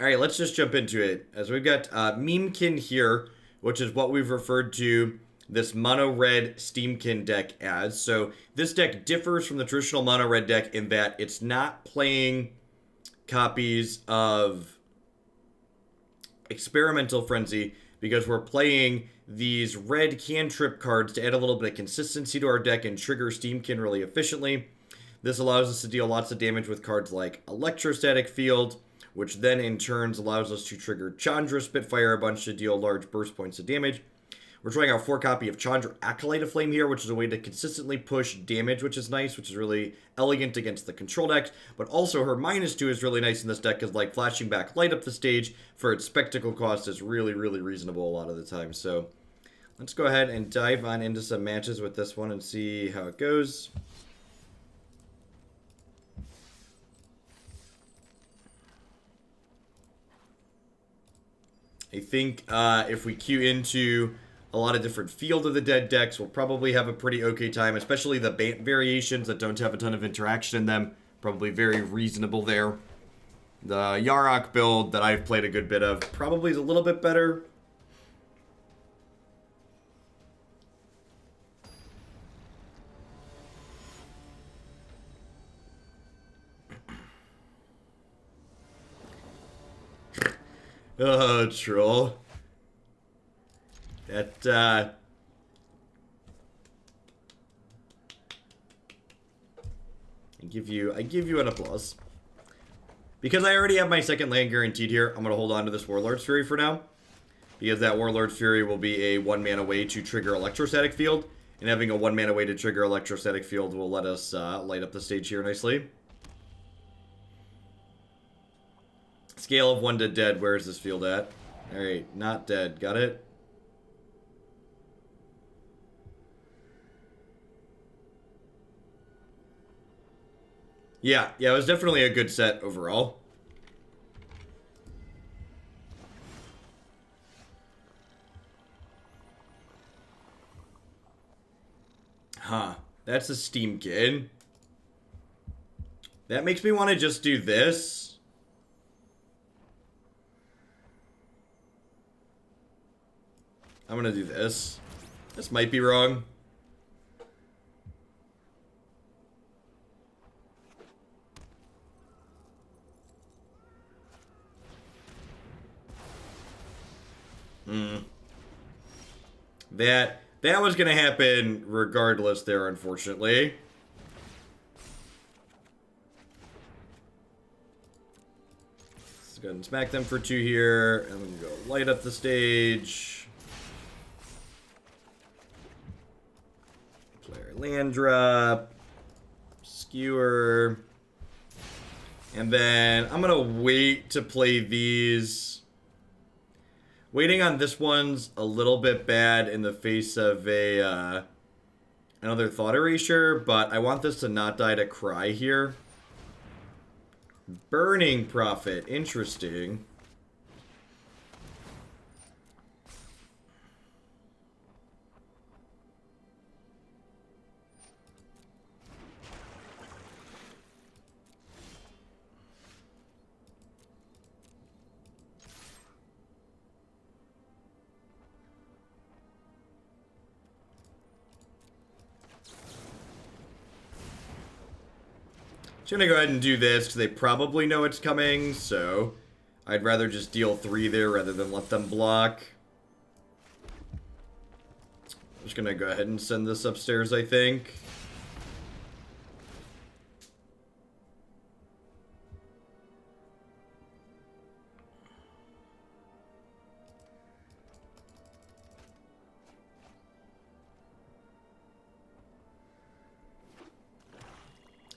All right, let's just jump into it. As we've got Memekin here, which is what we've referred to this mono red Steam-Kin deck as. So this deck differs from the traditional mono red deck in that it's not playing copies of Experimental Frenzy because we're playing these red cantrip cards to add a little bit of consistency to our deck and trigger Steam-Kin really efficiently. This allows us to deal lots of damage with cards like Electrostatic Field, which then in turns allows us to trigger Chandra, Spitfire a bunch to deal large burst points of damage. We're trying our 4-copy of Chandra Acolyte of Flame here, which is a way to consistently push damage, which is nice, which is really elegant against the control decks. But also her -2 is really nice in this deck because like flashing back light up the stage for its spectacle cost is really, really reasonable a lot of the time. So let's go ahead and dive on into some matches with this one and see how it goes. I think if we queue into a lot of different Field of the Dead decks, we'll probably have a pretty okay time, especially the Bant variations that don't have a ton of interaction in them. Probably very reasonable there. The Yarok build that I've played a good bit of probably is a little bit better. Oh, troll. That, I give you an applause. Because I already have my second land guaranteed here, I'm going to hold on to this Warlord's Fury for now. Because that Warlord's Fury will be a 1-mana way to trigger Electrostatic Field. And having a 1-mana way to trigger Electrostatic Field will let us light up the stage here nicely. Scale of 1 to dead. Where's this field at? Alright, not dead. Got it? Yeah, it was definitely a good set overall. Huh. That's a Steam-Kin. That makes me want to just do this. I'm gonna do this. This might be wrong. That was gonna happen regardless there, unfortunately. Let's go ahead and smack them for 2 here, and then go light up the stage. Player land drop. Skewer. And then I'm gonna wait to play these. Waiting on this one's a little bit bad in the face of a another Thought Erasure, but I want this to not die to Cry here. Burning Prophet, interesting. Just gonna go ahead and do this because they probably know it's coming, so I'd rather just deal 3 there rather than let them block. I'm just gonna go ahead and send this upstairs, I think.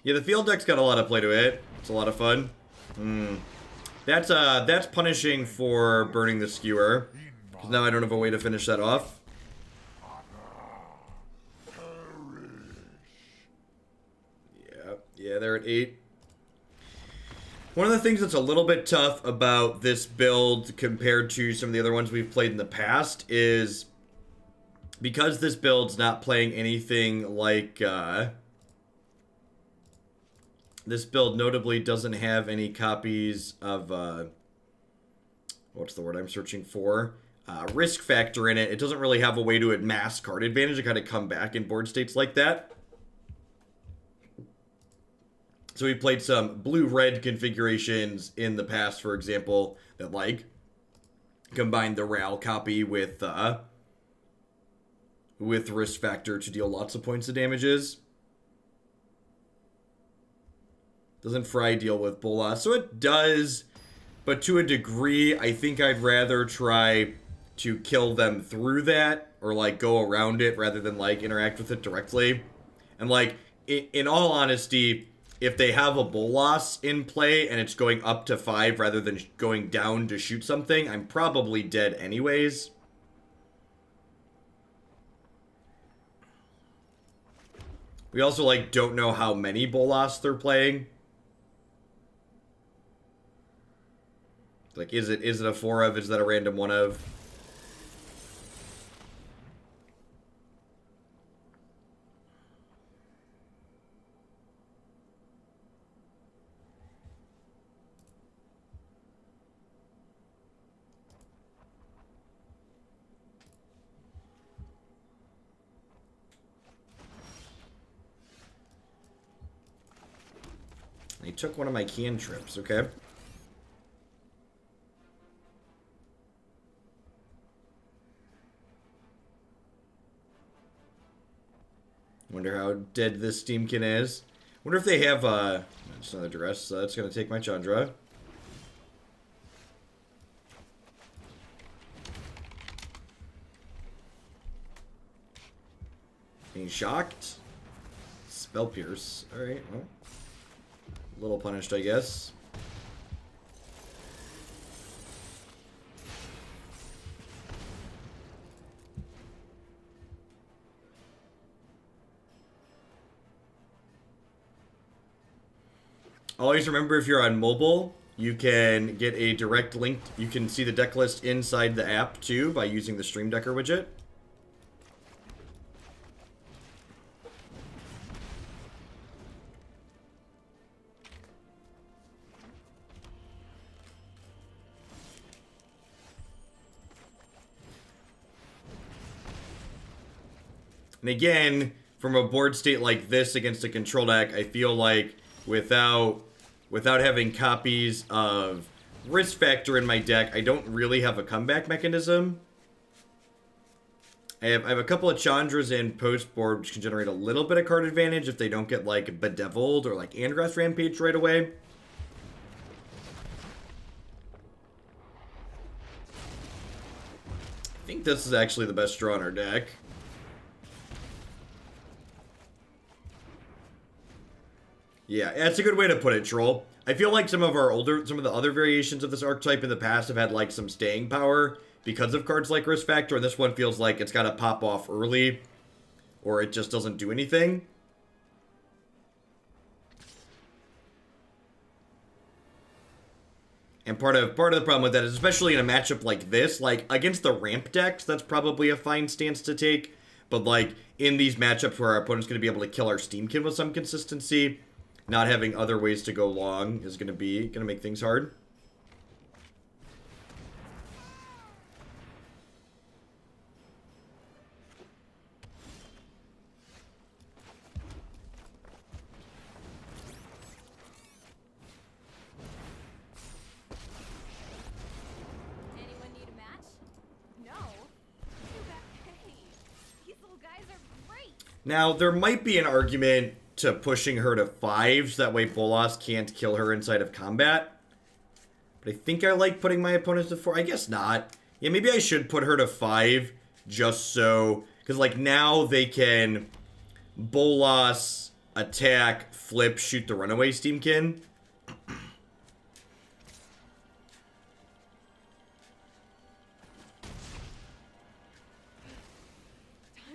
Yeah, the field deck's got a lot of play to it. It's a lot of fun. That's punishing for burning the Skewer. Because now I don't have a way to finish that off. Yeah, they're at 8. One of the things that's a little bit tough about this build compared to some of the other ones we've played in the past is because this build's not playing anything like... this build notably doesn't have any copies of what's the word I'm searching for? Risk factor in it. It doesn't really have a way to amass card advantage to kind of come back in board states like that. So we played some blue-red configurations in the past, for example, that like combined the RAL copy with risk factor to deal lots of points of damages. Doesn't Fry deal with Bolas? So it does, but to a degree, I think I'd rather try to kill them through that, or like go around it rather than like interact with it directly. And like, in all honesty, if they have a Bolas in play and it's going up to 5 rather than going down to shoot something, I'm probably dead anyways. We also like don't know how many Bolas they're playing. Like, is it a 4 of? Is that a random 1 of? He took one of my cantrips, okay? Wonder how dead this Steam-Kin is. Wonder if they have, that's another duress, so that's gonna take my Chandra. Being shocked? Spell Pierce. Alright, well. A little punished, I guess. Always remember, if you're on mobile, you can get a direct link. You can see the deck list inside the app, too, by using the Stream Decker widget. And again, from a board state like this against a control deck, I feel like without having copies of risk factor in my deck, I don't really have a comeback mechanism. I have a couple of Chandras in post board, which can generate a little bit of card advantage if they don't get like Bedeviled or like Angrath Rampage right away. I think this is actually the best draw in our deck. Yeah, it's a good way to put it, Troll. I feel like some of the other variations of this archetype in the past have had like some staying power because of cards like Risk Factor, and this one feels like it's got to pop off early, or it just doesn't do anything. And part of the problem with that is, especially in a matchup like this, like against the ramp decks, that's probably a fine stance to take. But like in these matchups where our opponent's going to be able to kill our Steam-Kin with some consistency, not having other ways to go long is going to make things hard. Anyone need a match? No. Hey, these little guys are great. Now, there might be an argument to pushing her to 5, so that way Bolas can't kill her inside of combat. But I think I like putting my opponents to 4. I guess not. Yeah, maybe I should put her to 5, just so... Because, like, now they can Bolas, attack, flip, shoot the Runaway Steam-Kin. Time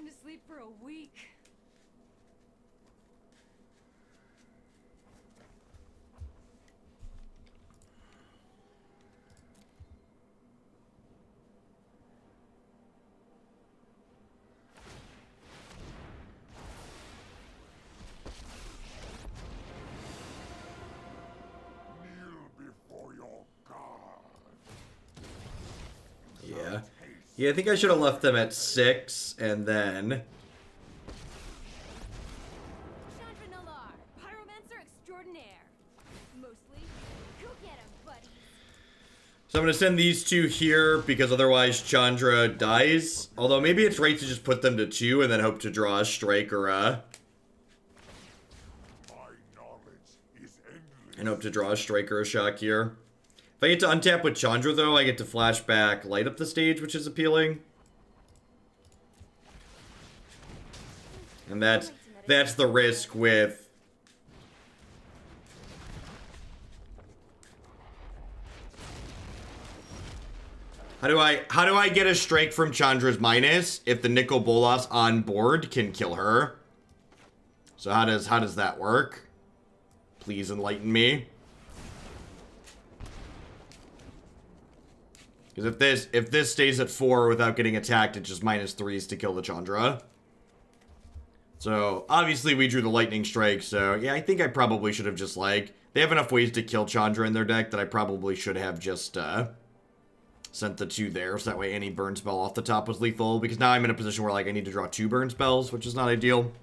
to sleep for a week. Yeah, I think I should have left them at 6, and then... Chandra, pyromancer extraordinaire. Mostly, go get him, buddy. So I'm going to send these 2 here, because otherwise Chandra dies. Although maybe it's right to just put them to 2, and then hope to draw a strike or a... And hope to draw a strike or a shock here. If I get to untap with Chandra, though, I get to flashback, light up the stage, which is appealing. And that's the risk with... How do I get a strike from Chandra's minus if the Nicol Bolas on board can kill her? So how does that work? Please enlighten me. Because if this stays at 4 without getting attacked, it just -3s to kill the Chandra. So, obviously we drew the lightning strike, so yeah, I think I probably should have just, like... They have enough ways to kill Chandra in their deck that I probably should have just, sent the 2 there, so that way any burn spell off the top was lethal. Because now I'm in a position where, like, I need to draw 2 burn spells, which is not ideal.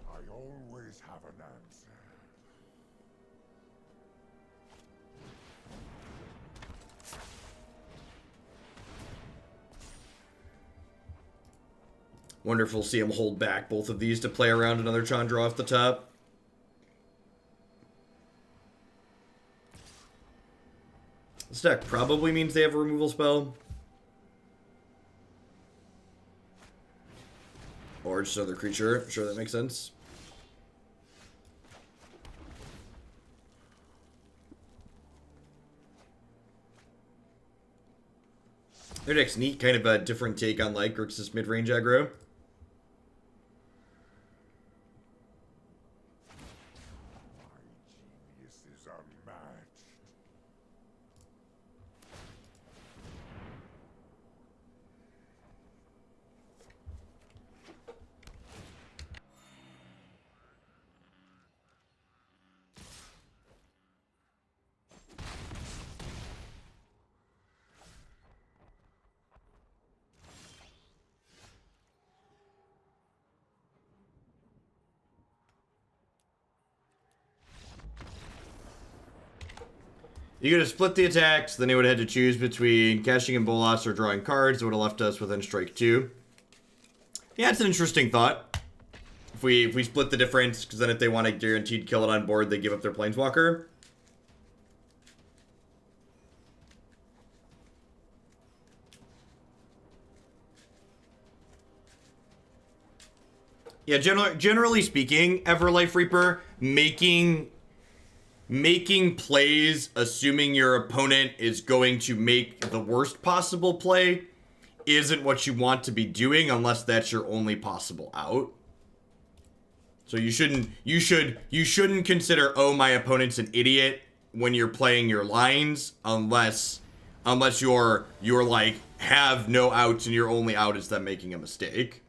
I always have an answer. Wonderful to see him hold back both of these to play around another Chandra off the top. This deck probably means they have a removal spell. Or just another creature. I'm sure that makes sense. Their deck's neat, kind of a different take on like Grixis mid-range aggro. You could have split the attacks, then he would have had to choose between cashing in Bolas or drawing cards. It would have left us within strike 2. Yeah, it's an interesting thought. If we split the difference, because then if they want to guaranteed kill it on board, they give up their Planeswalker. Yeah, generally speaking, Everlife Reaper, making plays assuming your opponent is going to make the worst possible play isn't what you want to be doing unless that's your only possible out. So you shouldn't consider, oh, my opponent's an idiot when you're playing your lines unless you're like have no outs and your only out is them making a mistake.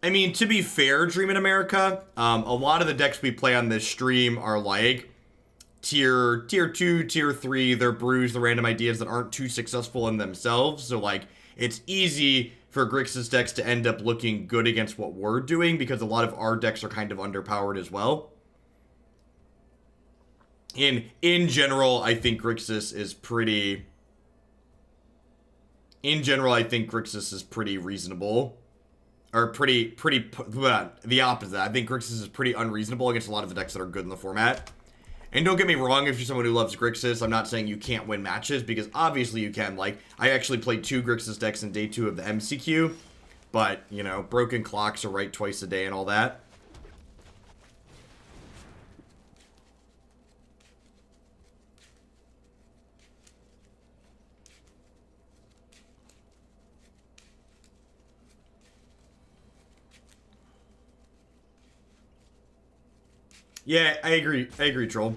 I mean, to be fair, Dream in America, a lot of the decks we play on this stream are like tier 2, tier 3, they're brews, the random ideas that aren't too successful in themselves. So like, it's easy for Grixis decks to end up looking good against what we're doing because a lot of our decks are kind of underpowered as well. In general, I think Grixis is pretty... In general, I think Grixis is pretty reasonable. Or the opposite. I think Grixis is pretty unreasonable against a lot of the decks that are good in the format. And don't get me wrong, if you're someone who loves Grixis, I'm not saying you can't win matches, because obviously you can. Like, I actually played 2 Grixis decks in day 2 of the MCQ. But, you know, broken clocks are right twice a day and all that. Yeah, I agree, Troll.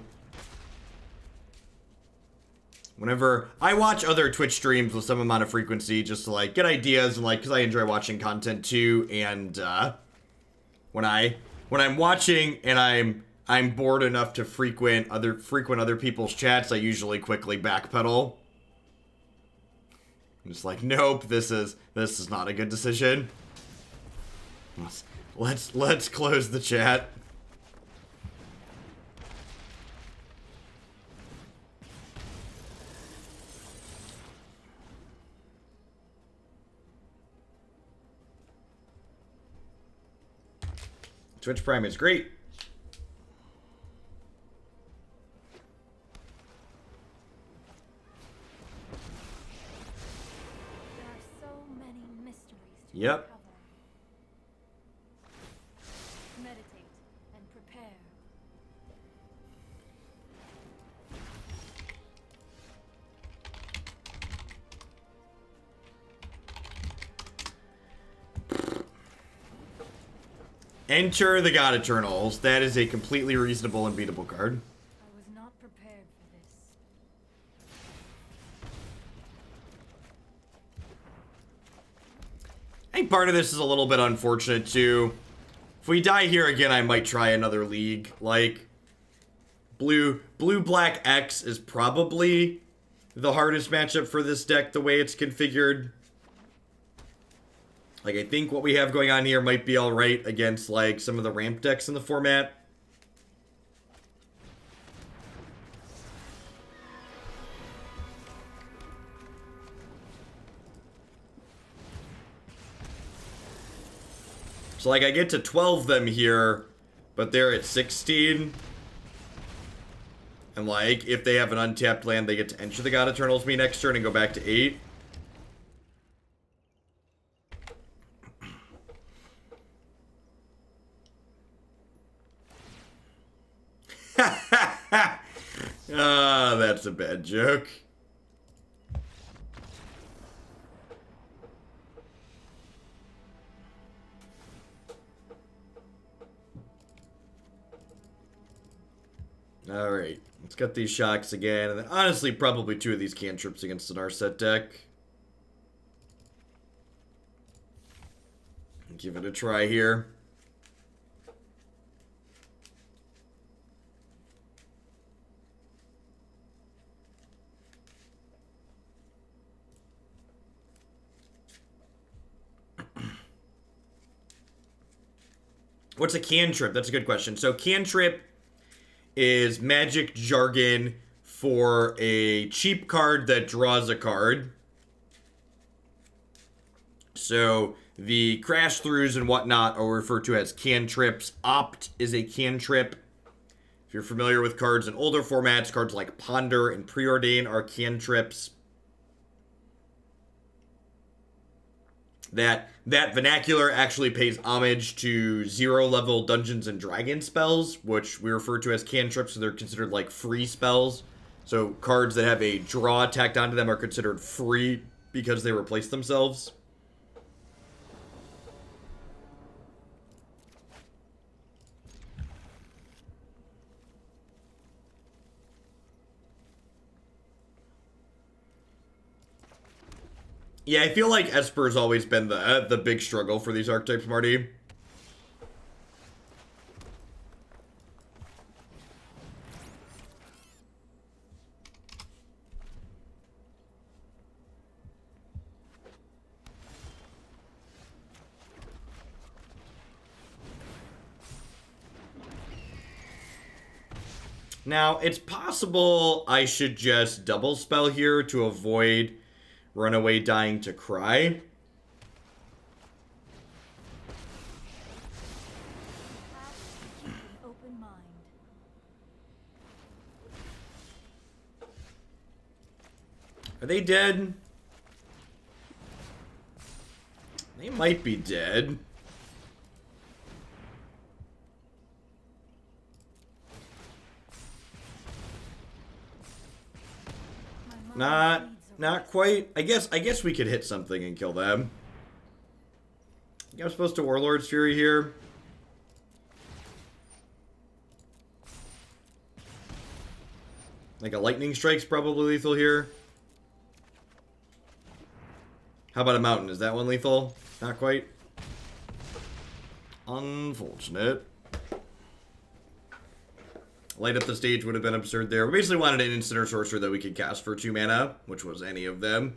Whenever I watch other Twitch streams with some amount of frequency, just to like get ideas and like, because I enjoy watching content too, and when I'm watching and I'm bored enough to frequent other people's chats, I usually quickly backpedal. I'm just like, nope, this is not a good decision. Let's close the chat. Twitch Prime is great. There are so many mysteries to Yep. uncover. Meditate and prepare. Enter the God Eternals. That is a completely reasonable and beatable card. I was not prepared for this. I think part of this is a little bit unfortunate too. If we die here again, I might try another league. Like, blue black X is probably the hardest matchup for this deck the way it's configured. Like, I think what we have going on here might be alright against, like, some of the ramp decks in the format. So, like, I get to 12 them here, but they're at 16. And, like, if they have an untapped land, they get to enter the God Eternals me next turn and go back to 8. Ah, that's a bad joke. Alright, let's get these shocks again. And then honestly, probably 2 of these cantrips against an Arset deck. Give it a try here. What's a cantrip? That's a good question. So cantrip is magic jargon for a cheap card that draws a card. So the crash throughs and whatnot are referred to as cantrips. Opt is a cantrip. If you're familiar with cards in older formats, cards like Ponder and Preordain are cantrips. That vernacular actually pays homage to 0-level Dungeons and Dragons spells, which we refer to as cantrips, so they're considered like free spells. So cards that have a draw tacked onto them are considered free because they replace themselves. Yeah, I feel like Esper's always been the big struggle for these archetypes, Marty. Now, it's possible I should just double spell here to avoid Runaway dying to cry. Have to keep an open mind. Are they dead? They might be dead. Not quite. I guess we could hit something and kill them. I think I'm supposed to Warlord's Fury here. Like a lightning strike's probably lethal here. How about a mountain? Is that one lethal? Not quite. Light up the stage would have been absurd there. We basically wanted an instant or sorcerer that we could cast for 2 mana, which was any of them.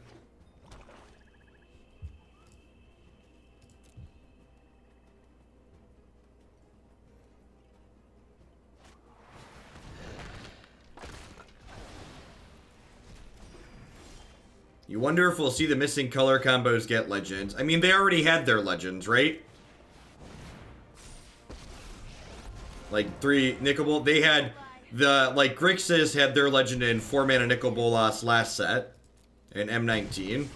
You wonder if we'll see the missing color combos get legends. I mean, they already had their legends, right? Like 3 Nicol Bolas. They had the, like, Grixis had their legend in 4 mana Nicol Bolas last set. In M19.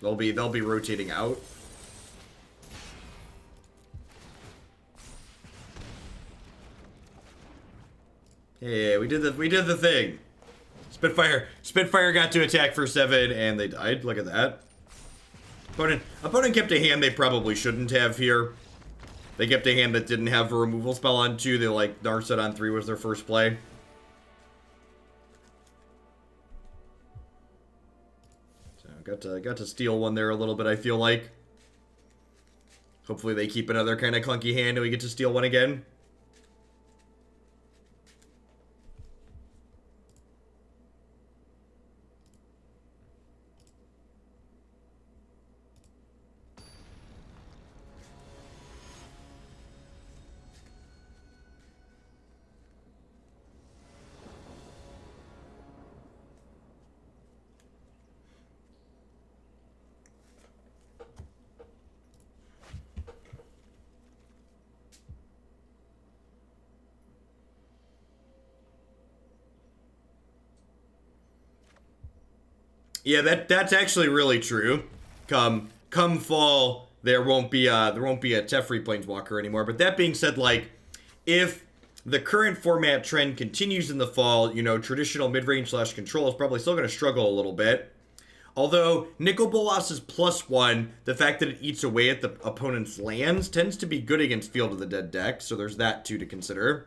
They'll be rotating out. Hey, we did the thing. Spitfire got to attack for 7 and they died. Look at that. Opponent kept a hand they probably shouldn't have here. They kept a hand that didn't have a removal spell on 2. They like Narset on 3 was their first play. So got to steal one there a little bit, I feel like. Hopefully they keep another kind of clunky hand and we get to steal one again. Yeah, that's actually really true. Come fall, there won't be a Teferi Planeswalker anymore. But that being said, like, if the current format trend continues in the fall, you know, traditional mid-range / control is probably still going to struggle a little bit. Although Nicol Bolas is +1, the fact that it eats away at the opponent's lands tends to be good against Field of the Dead deck. So there's that too to consider.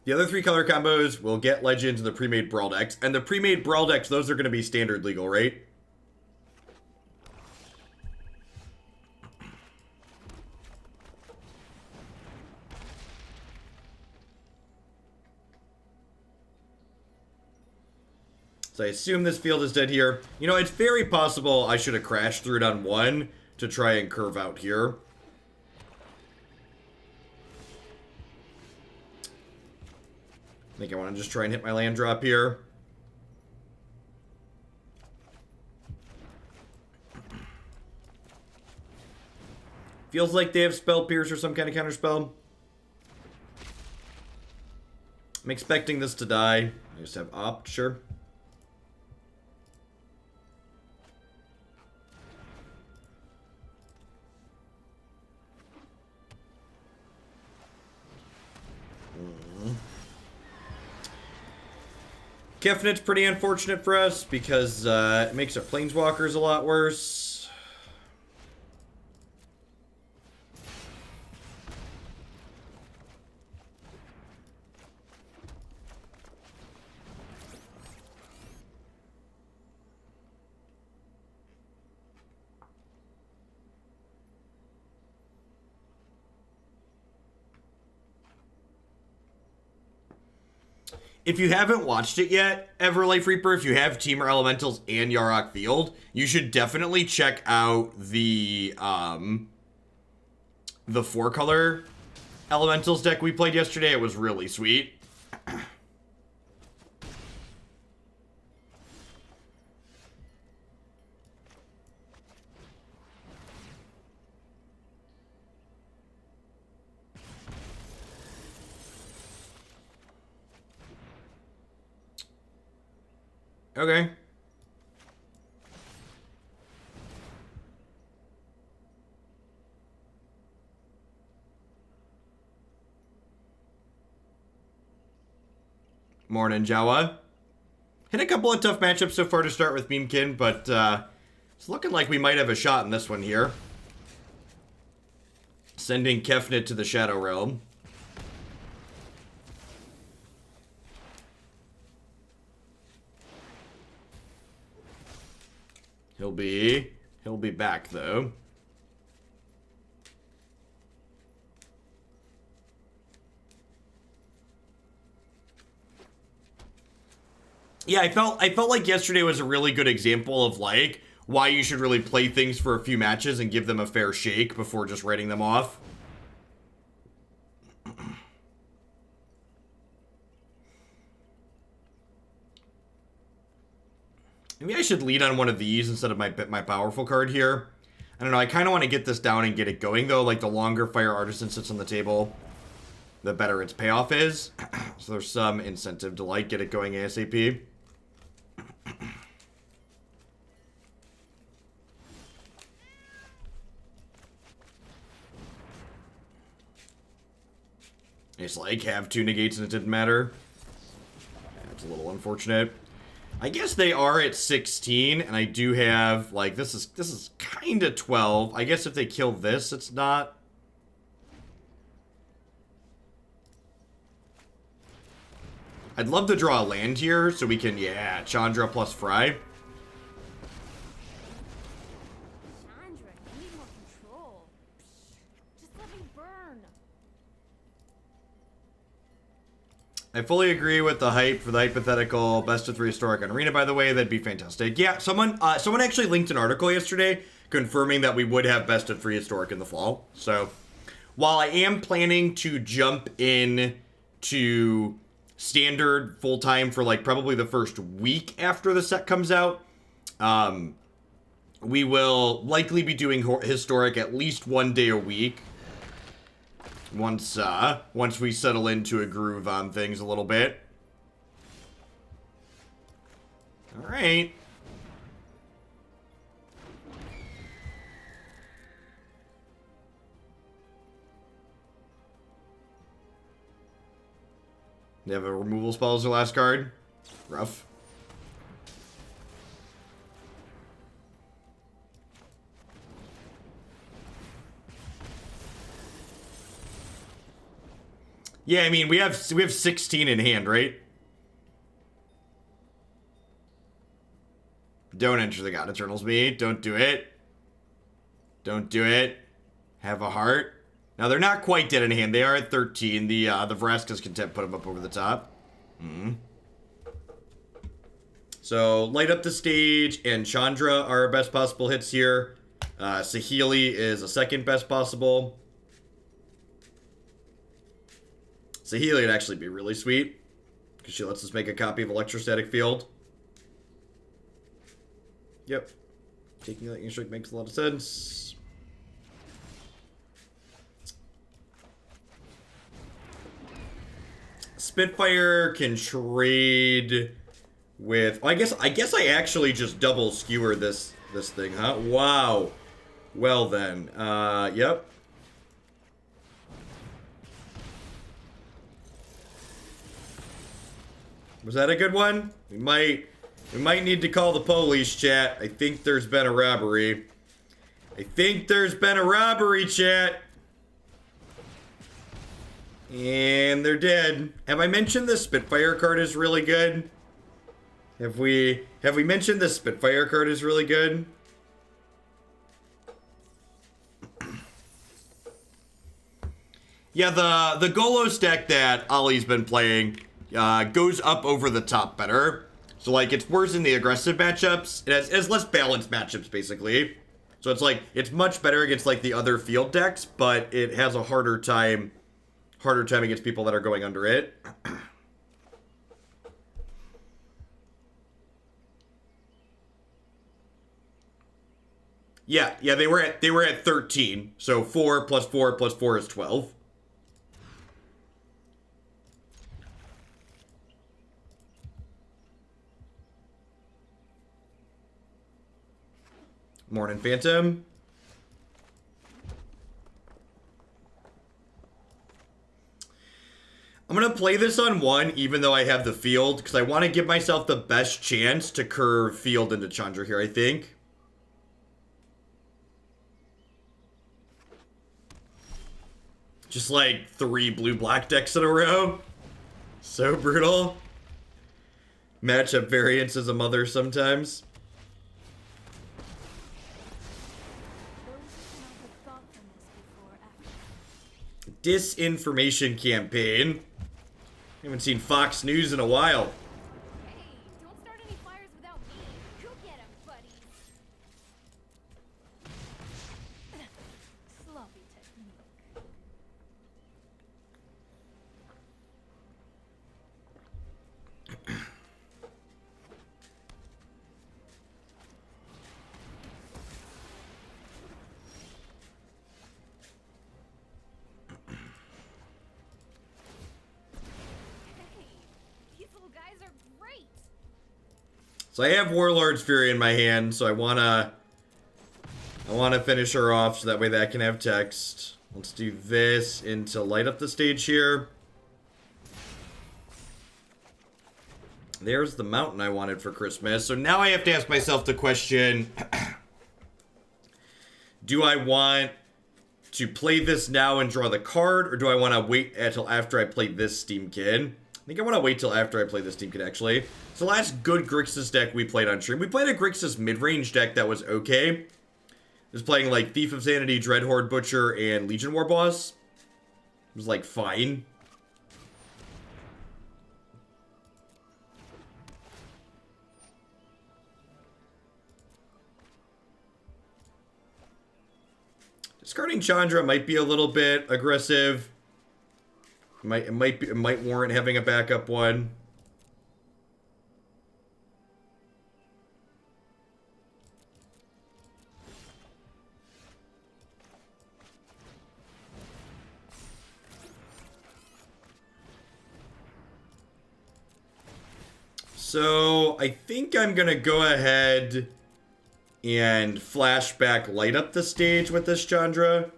The other 3 color combos will get legends in the pre-made Brawl decks. And the pre-made Brawl decks, those are going to be standard legal, right? So I assume this field is dead here. You know, it's very possible I should have crashed through it on 1 to try and curve out here. I think I want to just try and hit my land drop here. Feels like they have Spell Pierce or some kind of counterspell. I'm expecting this to die. I just have Opt, sure. Kefnit's pretty unfortunate for us because it makes our Planeswalkers a lot worse. If you haven't watched it yet, Everlife Reaper, if you have Teamer Elementals and Yarok Field, you should definitely check out the 4-color Elementals deck we played yesterday. It was really sweet. Okay. Morning, Jawa. Hit a couple of tough matchups so far to start with Memekin, but it's looking like we might have a shot in this one here. Sending Kefnit to the Shadow Realm. He'll be back though. Yeah, I felt like yesterday was a really good example of like why you should really play things for a few matches and give them a fair shake before just writing them off. Maybe I should lead on one of these instead of my powerful card here. I don't know, I kind of want to get this down and get it going though. Like the longer Fire Artisan sits on the table, the better its payoff is. So there's some incentive to like get it going ASAP. It's like have 2 negates and it didn't matter. That's a little unfortunate. I guess they are at 16, and I do have like this is kind of 12. I guess if they kill this, it's not. I'd love to draw a land here so we can, yeah, Chandra plus Fry. Chandra, you need more control. Just let me burn. I fully agree with the hype for the hypothetical best of 3 historic on Arena, by the way. That'd be fantastic. Yeah, someone actually linked an article yesterday confirming that we would have best of 3 historic in the fall. So while I am planning to jump in to standard full-time for like probably the first week after the set comes out, we will likely be doing historic at least 1 day a week once we settle into a groove on things a little bit. All right. They have a removal spell as their last card. Rough. Yeah, I mean, we have 16 in hand, right? Don't enter the God Eternals me. Don't do it. Don't do it. Have a heart. Now, they're not quite dead in hand. They are at 13. The Vraska's Contempt put them up over the top. So, light up the stage, and Chandra are our best possible hits here. Saheeli is a second best possible. Saheeli would actually be really sweet, because she lets us make a copy of Electrostatic Field. Yep. Taking Lightning Strike makes a lot of sense. Spitfire can trade with... I guess I actually just double skewer this thing, huh? Wow. Well then. Yep. Was that a good one? We might need to call the police, chat. I think there's been a robbery. I think there's been a robbery, chat. And they're dead. Have I mentioned this Spitfire card is really good? Have we mentioned this Spitfire card is really good? Yeah, the Golos deck that Ollie's been playing goes up over the top better. So, like, it's worse in the aggressive matchups. It has less balanced matchups, basically. So it's like, it's much better against, like, the other field decks, but it has a harder time against people that are going under it. Yeah, they were at 13. So 4 plus 4 plus 4 is 12. Morning Phantom. I'm going to play this on 1, even though I have the field, because I want to give myself the best chance to curve field into Chandra here, I think. Just like 3 blue-black decks in a row. So brutal. Matchup variance is a mother sometimes. disinformation campaign. Haven't seen Fox News in a while. Hey, don't start any fires without me. Go get him, buddy. Sloppy technique. So I have Warlord's Fury in my hand, so I wanna finish her off so that way that can have text. Let's do this to light up the stage here. There's the mountain I wanted for Christmas. So now I have to ask myself the question, do I want to play this now and draw the card, or do I want to wait until after I play this Steam-Kin? I think I want to wait till after I play this Steam-Kin, actually. So the last good Grixis deck we played on stream, we played a Grixis mid-range deck that was okay. It was playing, like, Thief of Sanity, Dreadhorde Butcher, and Legion War Boss. It was, like, fine. Discarding Chandra might be a little bit aggressive. It might warrant having a backup one. So I think I'm gonna go ahead and flashback light up the stage with this Chandra,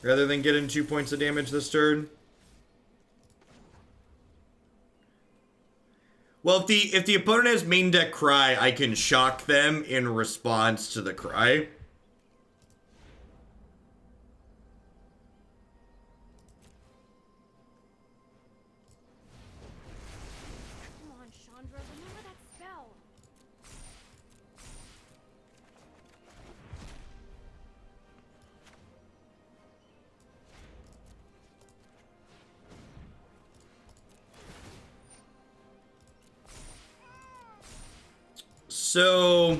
rather than getting 2 points of damage this turn. Well, if the opponent has main deck Cry, I can shock them in response to the Cry. Come on, Chandra, remember that spell. So,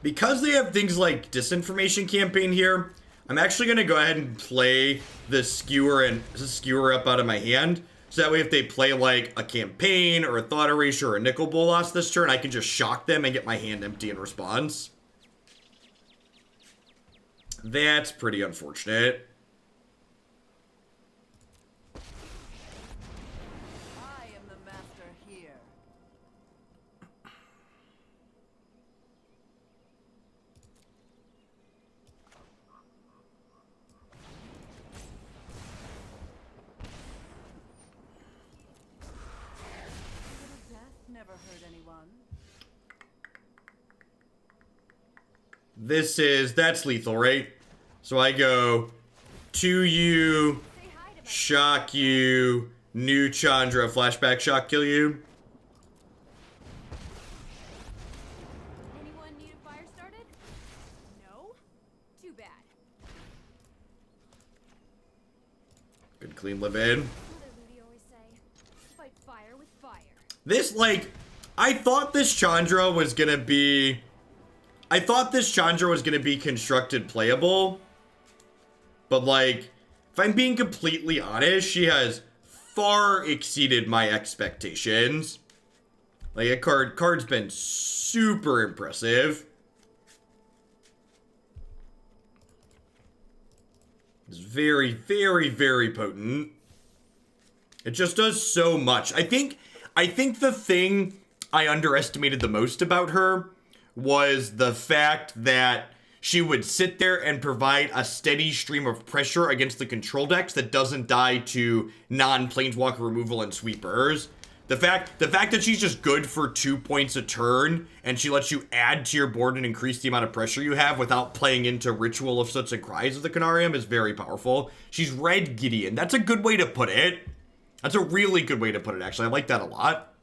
because they have things like Disinformation Campaign here, I'm actually going to go ahead and play the Skewer up out of my hand. So that way if they play like a Campaign or a Thought Erasure or a Nicol Bolas this turn, I can just shock them and get my hand empty in response. That's pretty unfortunate. I am the master here. Death never hurt anyone. That's lethal, right? So I go to you, Say hi to my shock you, new Chandra, flashback shock kill you. Anyone need a fire started? No? Too bad. Good clean live in. Mother Ludi always say, fight fire with fire. This, like, I thought this Chandra was gonna be constructed playable. But, like, if I'm being completely honest, she has far exceeded my expectations. Like, card's been super impressive. It's very, very, very potent. It just does so much. I think the thing I underestimated the most about her was the fact that she would sit there and provide a steady stream of pressure against the control decks that doesn't die to non-planeswalker removal and sweepers. The fact that she's just good for 2 points a turn, and she lets you add to your board and increase the amount of pressure you have without playing into Ritual of Soots and Cries of the Canarium is very powerful. She's Red Gideon. That's a good way to put it. That's a really good way to put it, actually. I like that a lot.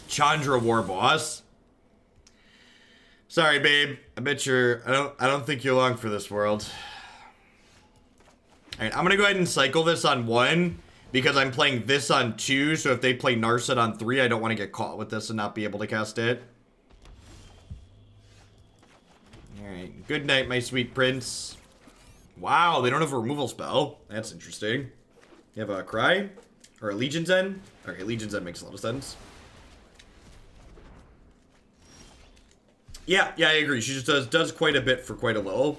Chandra War Boss. Sorry, babe. I don't think you're long for this world. Alright, I'm gonna go ahead and cycle this on 1 because I'm playing this on 2, so if they play Narset on 3, I don't want to get caught with this and not be able to cast it. Alright, good night, my sweet prince. Wow, they don't have a removal spell. That's interesting. You have a Cry? Or a Legion's End? Okay, Legion's End makes a lot of sense. Yeah, I agree. She just does quite a bit for quite a little.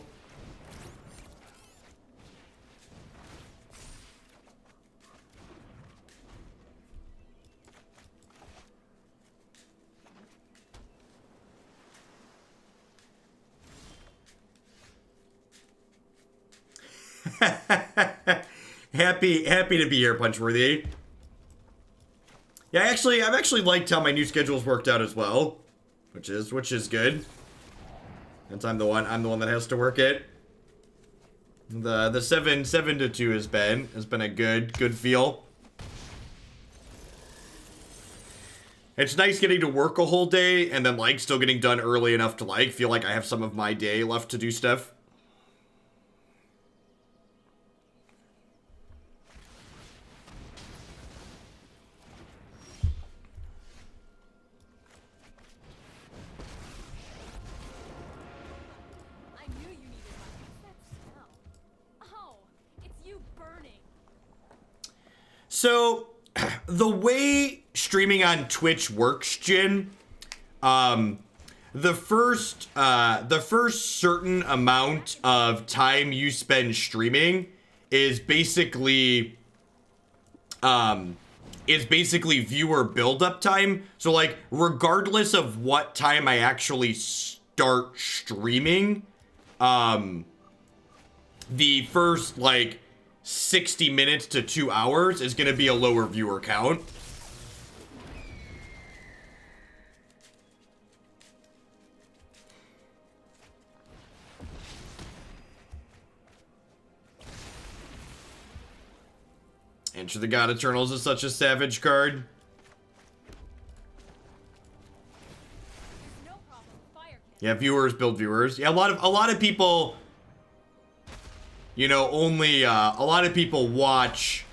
happy to be here, Punchworthy. Yeah, I've actually liked how my new schedule's worked out as well, which is good. Since I'm the one that has to work it. The 7 to 2 has been a good feel. It's nice getting to work a whole day and then like still getting done early enough to like feel like I have some of my day left to do stuff. I knew you needed one. What's that smell? Oh, it's you burning. So, the way streaming on Twitch works, Jin, the first certain amount of time you spend streaming is basically viewer build-up time. So, like, regardless of what time I actually start streaming, the first, like, 60 minutes to 2 hours is going to be a lower viewer count. Enter the God Eternals is such a savage card. There's no problem. Fire can. Yeah, viewers build viewers. Yeah, a lot of people, you know, only a lot of people watch,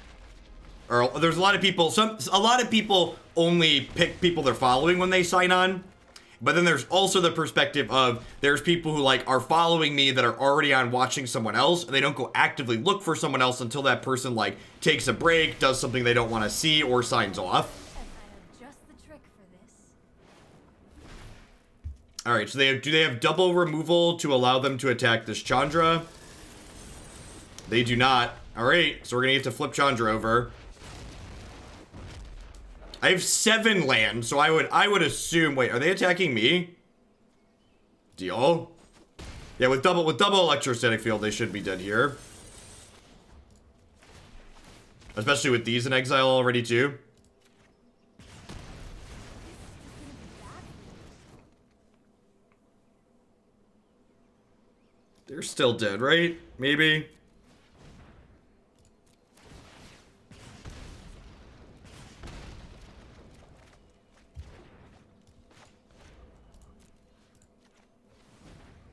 or there's a lot of people only pick people they're following when they sign on. But then there's also the perspective of there's people who like are following me that are already on watching someone else, and they don't go actively look for someone else until that person like takes a break, does something they don't want to see, or signs off. And I have just the trick for this. All right, so do they have double removal to allow them to attack this Chandra? They do not. All right, so we're gonna get to flip Chandra over. I have 7 land, so I would assume. Wait, are they attacking me? Deal. Yeah, with double electrostatic field, they should be dead here. Especially with these in exile already too. They're still dead, right? Maybe.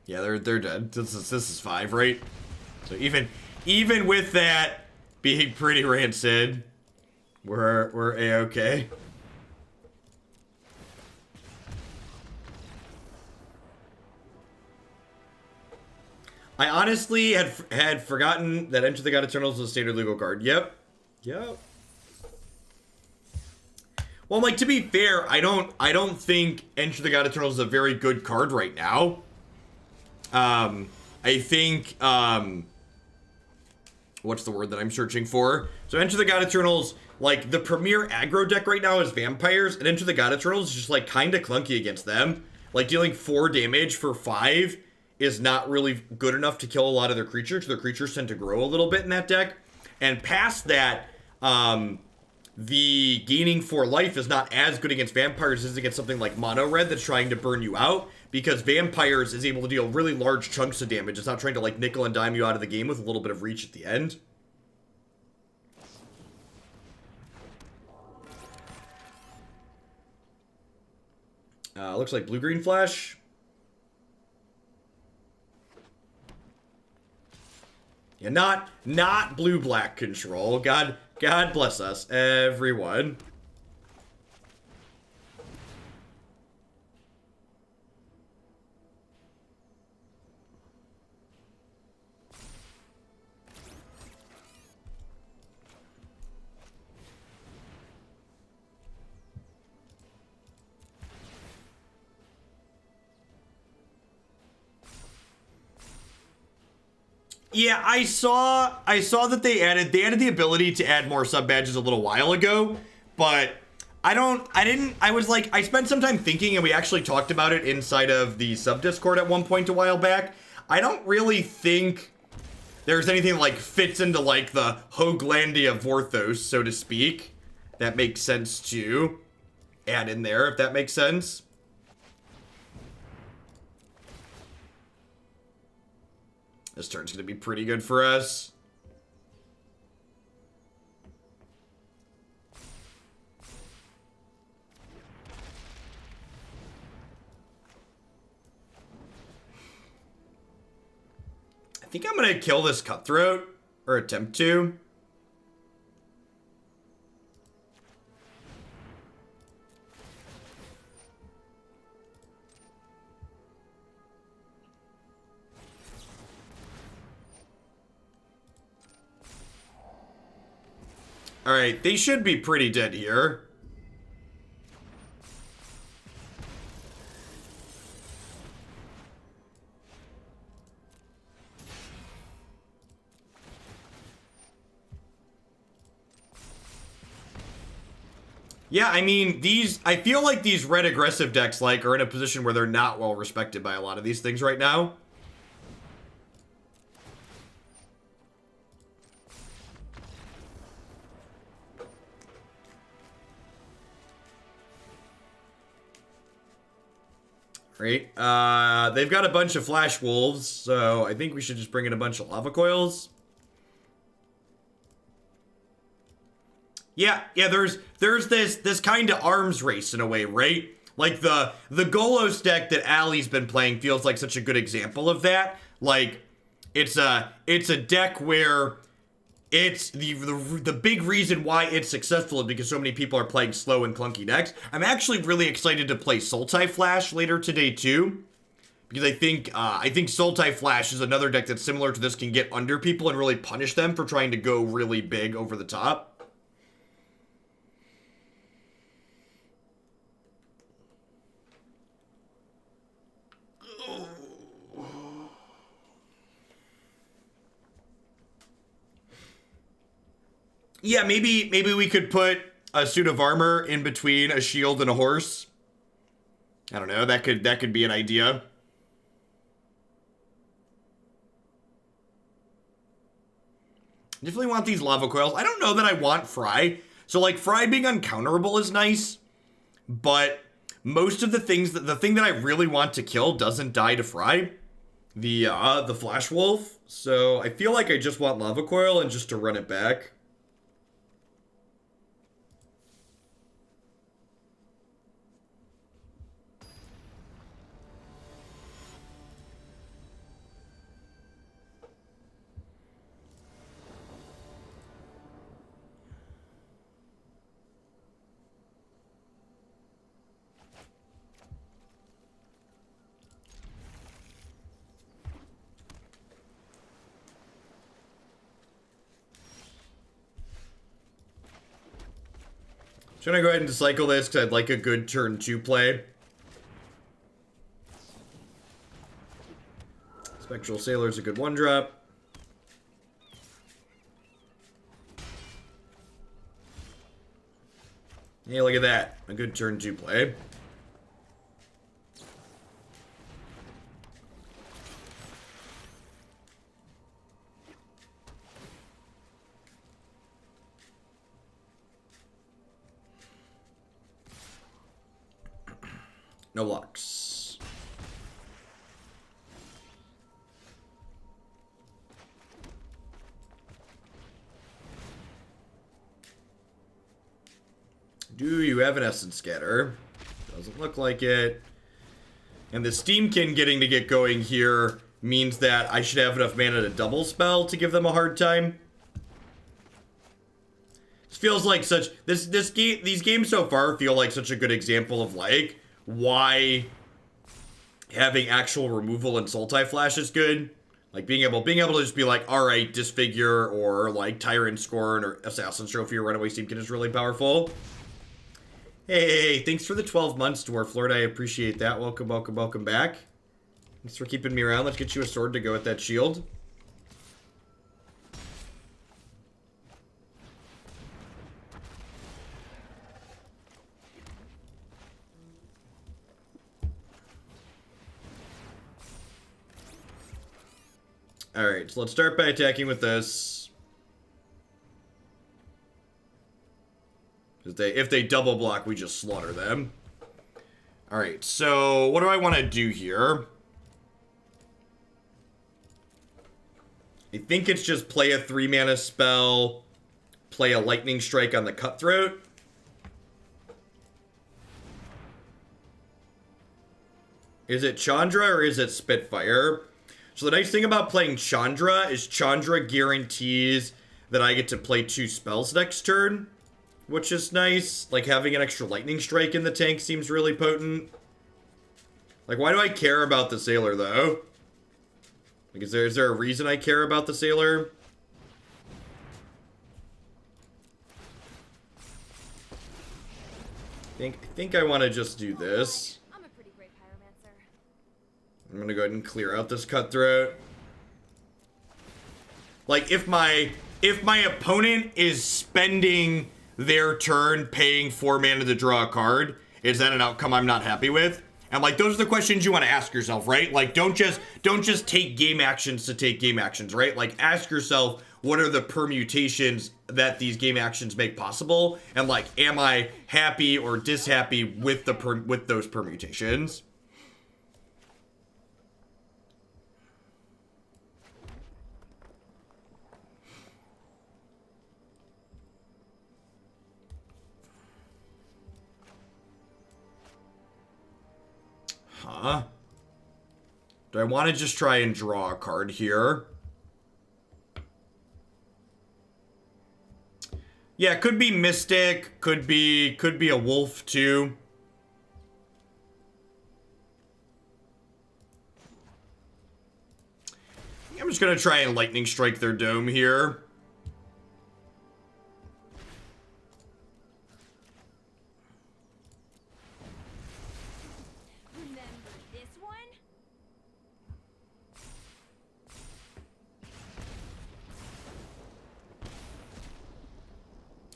Yeah, they're dead. This is 5, right? So even with that being pretty rancid, we're A-okay. I honestly had forgotten that Enter the God Eternals is a standard legal card. Yep. Well, like, to be fair, I don't think Enter the God Eternals is a very good card right now. I think, what's the word that I'm searching for? So Enter the God Eternals, like, the premier aggro deck right now is Vampires, and Enter the God Eternals is just, like, kind of clunky against them. Like, dealing 4 damage for 5 is not really good enough to kill a lot of their creatures. Their creatures tend to grow a little bit in that deck. And past that, the gaining 4 life is not as good against Vampires as against something like Mono Red that's trying to burn you out, because Vampires is able to deal really large chunks of damage. It's not trying to, like, nickel and dime you out of the game with a little bit of reach at the end. Looks like blue-green flash. Yeah, not blue-black control. God bless us, everyone. Yeah, I saw that they added the ability to add more sub badges a little while ago, but I spent some time thinking, and we actually talked about it inside of the sub Discord at one point a while back. I don't really think there's anything like fits into like the Hoaglandia of Vorthos, so to speak. That makes sense to add in there, if that makes sense. This turn's going to be pretty good for us. I think I'm going to kill this Cutthroat, or attempt to. Alright, they should be pretty dead here. Yeah, I mean, I feel like these red aggressive decks, like, are in a position where they're not well respected by a lot of these things right now. Right, they've got a bunch of Flash Wolves, so I think we should just bring in a bunch of Lava Coils. Yeah, there's this kind of arms race in a way, right? Like the Golos deck that Ali's been playing feels like such a good example of that. Like, it's a deck where it's the big reason why it's successful is because so many people are playing slow and clunky decks. I'm actually really excited to play Sultai Flash later today too, because I think Sultai Flash is another deck that's similar to this, can get under people and really punish them for trying to go really big over the top. Yeah, maybe we could put a suit of armor in between a shield and a horse. I don't know, that could be an idea. Definitely want these Lava Coils. I don't know that I want Fry. So like Fry being uncounterable is nice, but most of the thing that I really want to kill doesn't die to Fry. The Flash Wolf. So I feel like I just want Lava Coil and just to run it back. I'm gonna go ahead and cycle this because I'd like a good turn 2 play. Spectral Sailor's a good 1-drop. Hey, look at that. A good turn 2 play. No blocks. Do you have an Essence Scatter? Doesn't look like it. And the Steam-Kin getting to get going here means that I should have enough mana to double spell to give them a hard time. This feels like such these games so far feel like such a good example of like why having actual removal and Sultai Flash is good. Like being able to just be like, all right, Disfigure or like Tyrant Scorn or Assassin's Trophy or Runaway Steam-Kin is really powerful. Hey, thanks for the 12 months, Dwarf Lord. I appreciate that. Welcome, welcome, welcome back. Thanks for keeping me around. Let's get you a sword to go with that shield. Alright, so let's start by attacking with this. If they double block, we just slaughter them. Alright, so what do I want to do here? I think it's just play a 3-mana spell, play a Lightning Strike on the Cutthroat. Is it Chandra or is it Spitfire? So the nice thing about playing Chandra is Chandra guarantees that I get to play 2 spells next turn, which is nice. Like, having an extra Lightning Strike in the tank seems really potent. Like, why do I care about the Sailor, though? Like, is there a reason I care about the Sailor? I think I want to just do this. I'm a pretty great pyromancer. I'm gonna go ahead and clear out this Cutthroat. Like, if my opponent is spending their turn paying 4 mana to draw a card, is that an outcome I'm not happy with? And like, those are the questions you want to ask yourself, right? Like, don't just take game actions to take game actions, right? Like, ask yourself, what are the permutations that these game actions make possible? And like, am I happy or dishappy with with those permutations? Huh? Do I want to just try and draw a card here? Yeah, could be Mystic, could be a Wolf too. I'm just gonna try and Lightning Strike their dome here.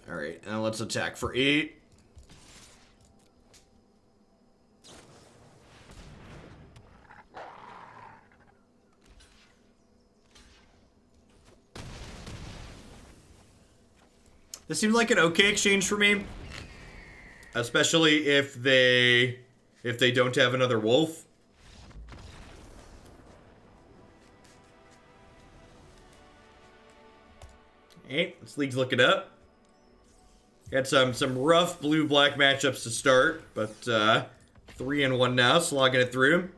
Alright, now let's attack for 8. This seems like an okay exchange for me. Especially if they don't have another wolf. Hey, this league's looking up. Got some rough blue-black matchups to start, but 3-1 now, slogging it through.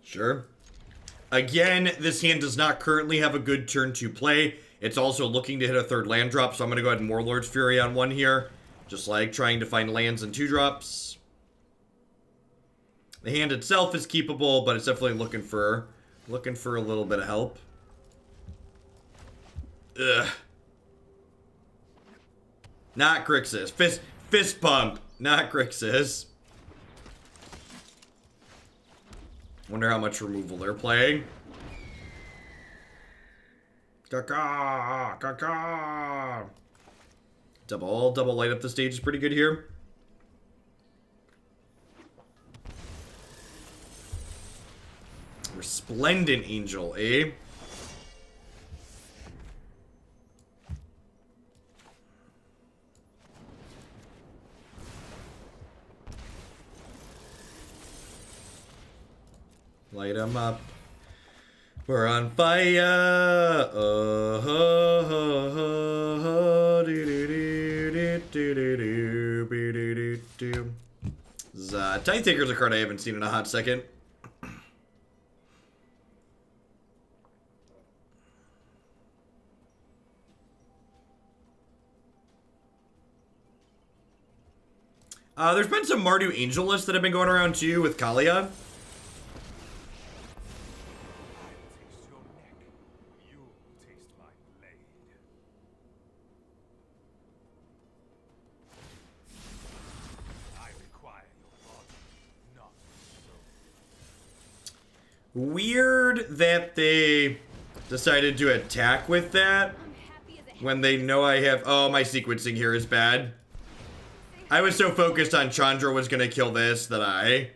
Sure. Again, this hand does not currently have a good turn to play. It's also looking to hit a 3rd land drop, so I'm going to go ahead and Warlord's Fury on 1 here. Just like trying to find lands and 2-drops. The hand itself is keepable, but it's definitely looking for a little bit of help. Ugh. Not Grixis. Fist pump. Not Grixis. Wonder how much removal they're playing. Caca! Caca! Double light up the stage is pretty good here. Resplendent Angel, eh? Light 'em up. We're on fire. Oh, ho, ho, ho, ho, do, do, do, do, do, do, do, do, do, do. Tide Taker's a card I haven't seen in a hot second. There's been some Mardu Angel lists that have been going around too with Kalia. Weird that they decided to attack with that when they know I have... Oh, my sequencing here is bad. I was so focused on Chandra was gonna kill this that I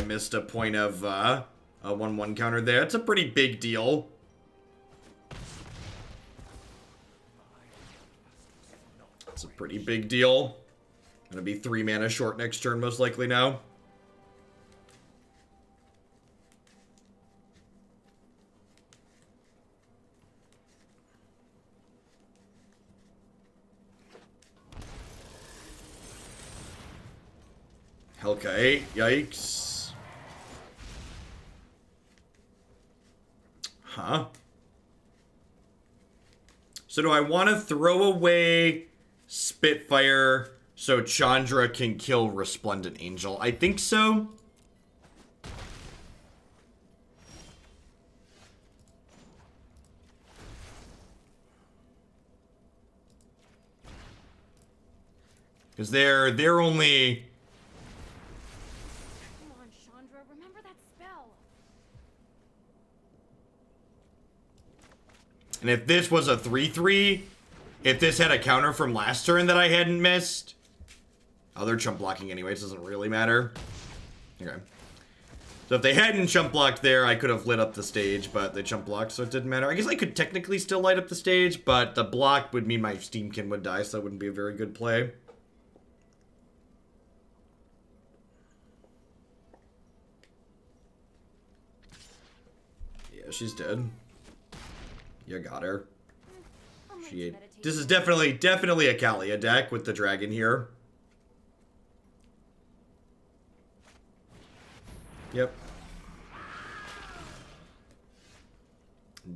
missed a point of a 1/1 counter there. It's a pretty big deal. It's a pretty big deal. Gonna be 3 mana short next turn most likely now. Okay, yikes. Huh? So do I want to throw away Spitfire so Chandra can kill Resplendent Angel? I think so. Because they're only... Remember that spell. And if this was a 3/3, if this had a counter from last turn that I hadn't missed... Oh, they're chump blocking anyways, doesn't really matter. Okay. So if they hadn't chump blocked there, I could have lit up the stage, but they chump blocked, so it didn't matter. I guess I could technically still light up the stage, but the block would mean my Steam-Kin would die, so that wouldn't be a very good play. Yeah, she's dead. You got her. She ate. This is definitely a Kalia deck with the dragon here. Yep.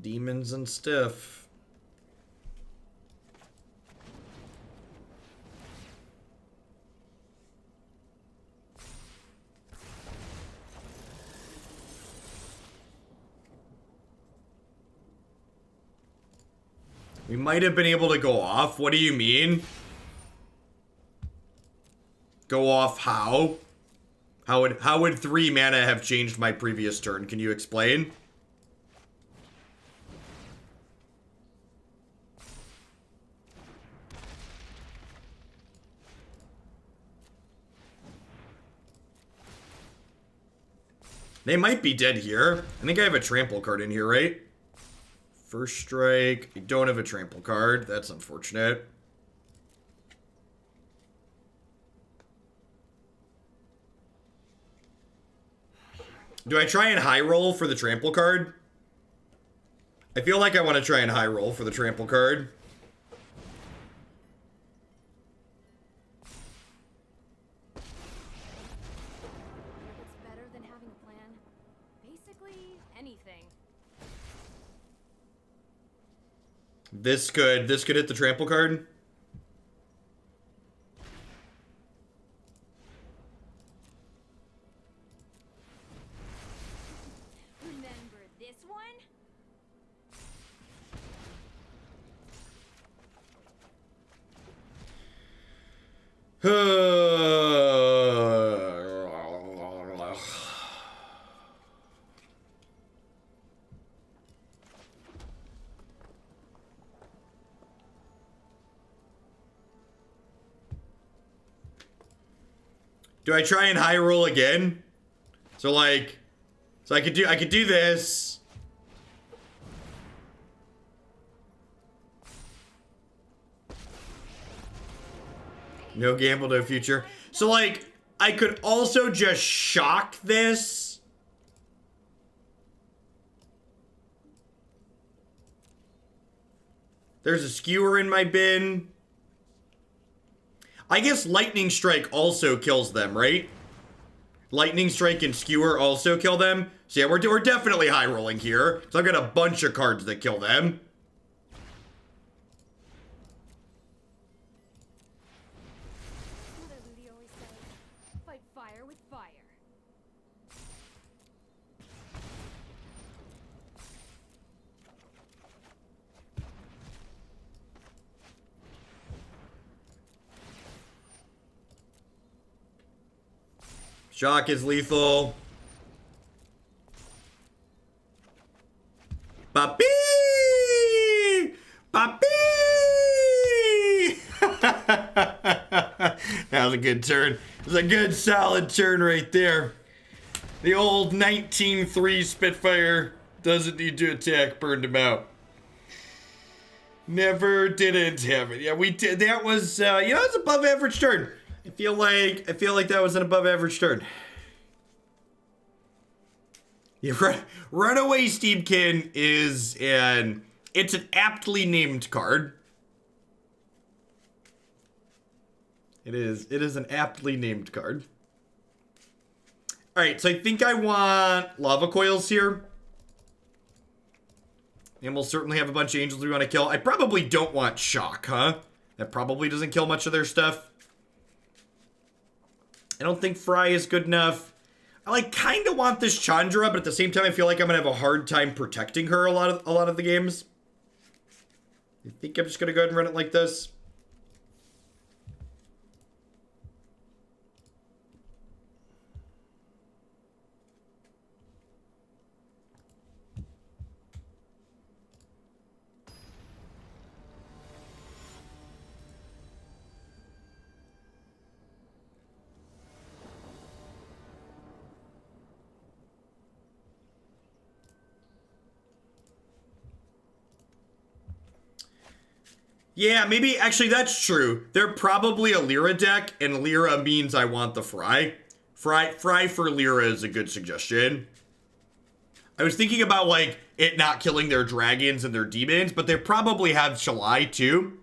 Demons and stiff. We might have been able to go off. What do you mean? Go off how? How would 3 mana have changed my previous turn? Can you explain? They might be dead here. I think I have a trample card in here, right? First strike. I don't have a trample card. That's unfortunate. Do I try and high roll for the trample card? I feel like I want to try and high roll for the trample card. What's better than having a plan? Basically, anything. This could hit the trample card. Remember this one? Do I try and high roll again? So So I could do this. No gamble, no future. So like, I could also just shock this. There's a skewer in my bin. I guess Lightning Strike also kills them, right? Lightning Strike and Skewer also kill them. So yeah, we're definitely high rolling here. So I've got a bunch of cards that kill them. Mother Ludi always says, fight fire with fire. Shock is lethal. Papi! Papi! That was a good turn. It was a good solid turn right there. The old 19-3 Spitfire doesn't need to attack, burned him out. Never didn't have it. Yeah, we did. That was, you know, it's above average turn. I feel like that was an above average turn. Yeah, Runaway Steam-Kin is it's an aptly named card. It is an aptly named card. All right, so I think I want Lava Coils here. And we'll certainly have a bunch of angels we want to kill. I probably don't want Shock, huh? That probably doesn't kill much of their stuff. I don't think Fry is good enough. I like kind of want this Chandra, but at the same time, I feel like I'm gonna have a hard time protecting her a lot of the games. I think I'm just gonna go ahead and run it like this. Yeah, maybe, actually, that's true. They're probably a Lyra deck, and Lyra means I want the Fry. Fry for Lyra is a good suggestion. I was thinking about, like, it not killing their dragons and their demons, but they probably have Shalai, too.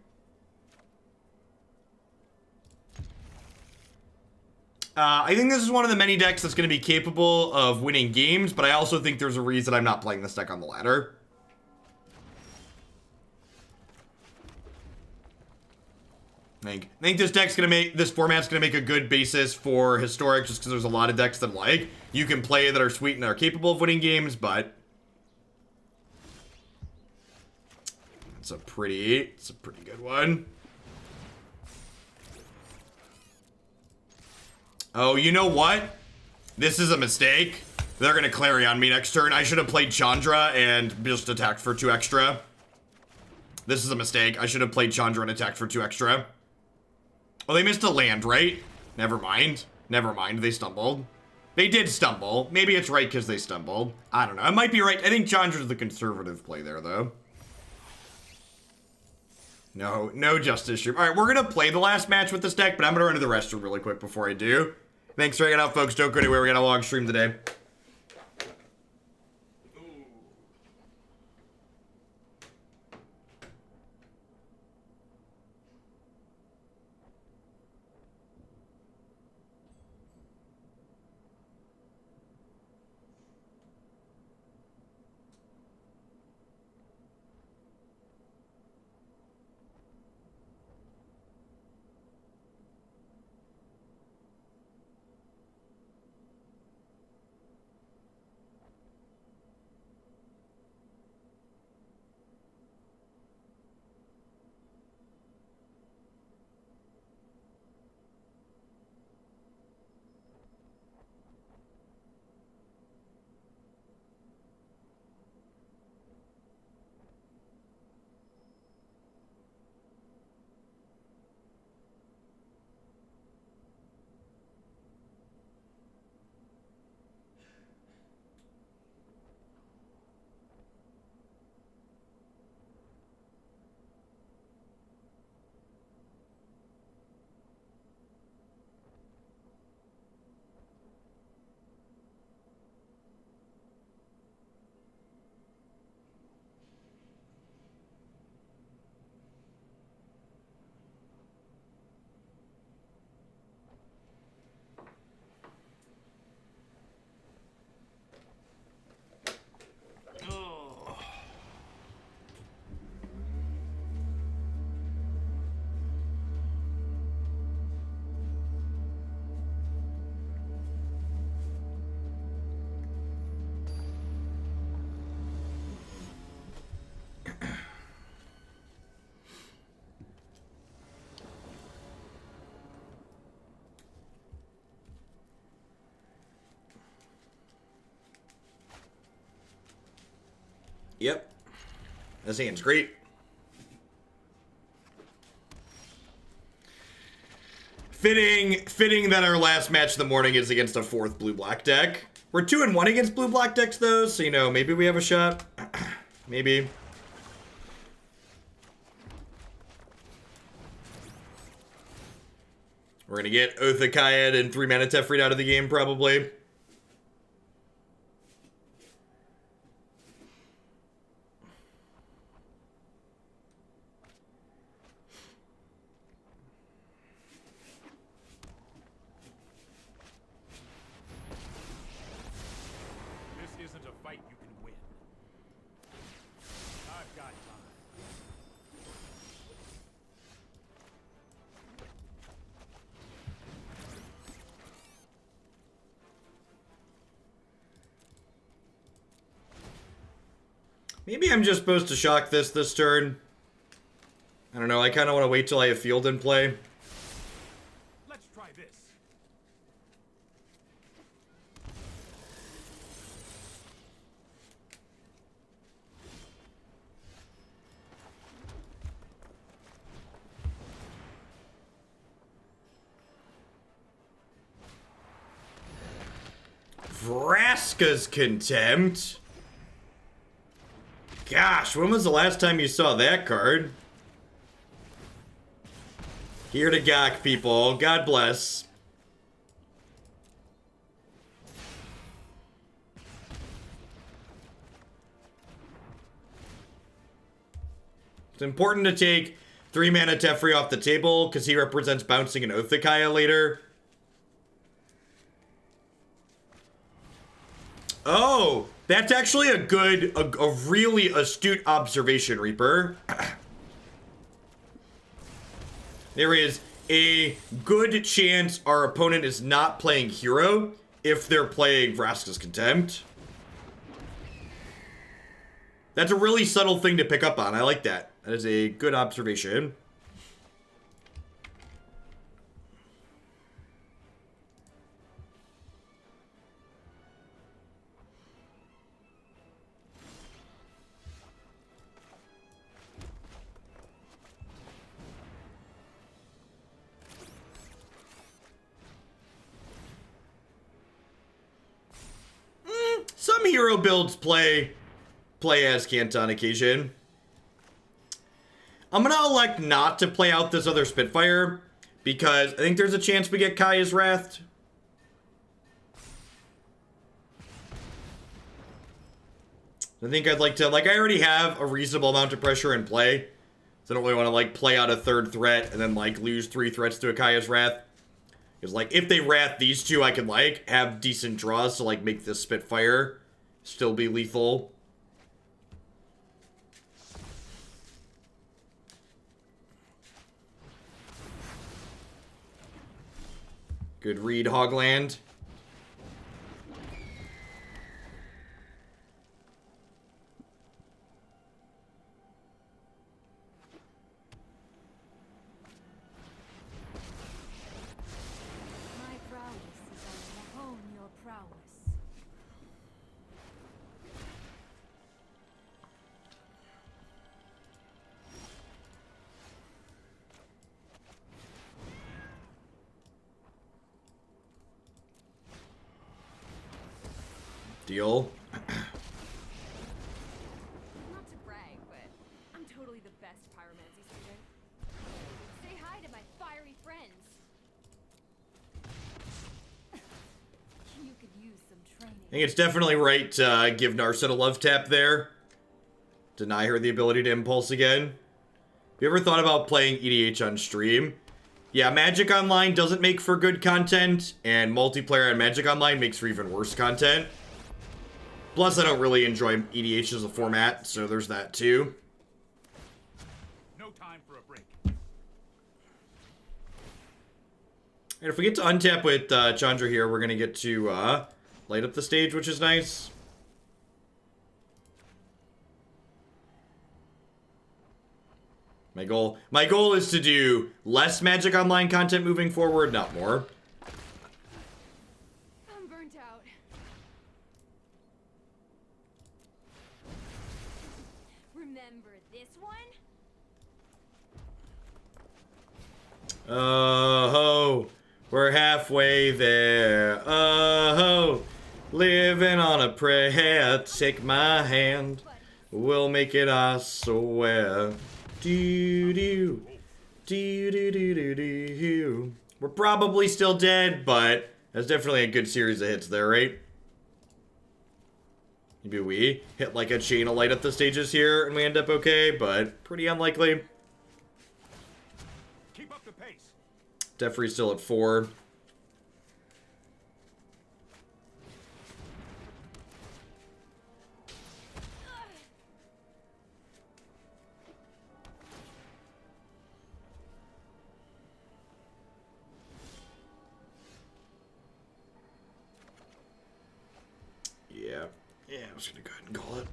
I think this is one of the many decks that's going to be capable of winning games, but I also think there's a reason I'm not playing this deck on the ladder. I think this format's gonna make a good basis for Historic, just because there's a lot of decks that like you can play that are sweet and are capable of winning games, but it's a pretty good one. Oh, you know what? This is a mistake. They're gonna Clary on me next turn. I should have played Chandra and just attacked for 2 extra. This is a mistake. I should have played Chandra and attacked for 2 extra. Oh, they missed a land, right? Never mind. Never mind. They stumbled. They did stumble. Maybe it's right because they stumbled. I don't know. I might be right. I think Chandra's the conservative play there, though. No Justice Shroom. All right, we're going to play the last match with this deck, but I'm going to run to the restroom really quick before I do. Thanks for hanging out, folks. Don't go anywhere. We got a long stream today. Yep. This hand's great. Fitting that our last match of the morning is against a 4th blue-black deck. We're 2-1 against blue-black decks, though, so, you know, maybe we have a shot. Maybe. We're gonna get Othakayed and 3 mana Teferi out of the game, probably. Maybe I'm just supposed to shock this turn. I don't know, I kind of want to wait till I have field in play. Let's try this. Vraska's Contempt? Gosh, when was the last time you saw that card? Here to gawk, people. God bless. It's important to take 3 mana Teferi off the table because he represents bouncing an Othakayed later. Oh, that's actually a good, a really astute observation, Reaper. There is a good chance our opponent is not playing Hero if they're playing Vraska's Contempt. That's a really subtle thing to pick up on. I like that. That is a good observation. Some hero builds play as Kant on occasion. I'm gonna elect not to play out this other Spitfire because I think there's a chance we get Kaya's Wrath. I think I'd like to, like, I already have a reasonable amount of pressure in play, so I don't really want to, like, play out a 3rd threat and then, like, lose 3 threats to a Kaya's Wrath. Because, like, if they Wrath these 2, I can, like, have decent draws to, like, make this Spitfire still be lethal. Good read, Hogland. My prowess is on hone your prowess. Deal. Not to brag, but I'm totally the best pyromancy student. Say hi to my fiery friends. You could use some training. I think it's definitely right to give Narset a love tap there. Deny her the ability to impulse again. Have you ever thought about playing EDH on stream? Yeah, Magic Online doesn't make for good content, and multiplayer on Magic Online makes for even worse content. Plus, I don't really enjoy EDH as a format, so there's that too. No time for a break. And if we get to untap with Chandra here, we're going to get to light up the stage, which is nice. My goal is to do less Magic Online content moving forward, not more. I'm burnt out. one? Oh, we're halfway there. Oh, living on a prayer. Take my hand. We'll make it, I swear. Do do do do do do do. We're probably still dead, but that's definitely a good series of hits there, right? Maybe we hit like a chain of light up the stages here and we end up okay, but pretty unlikely. Keep up the pace. Defrey's still at 4. Yeah, I'm just gonna go ahead and call it.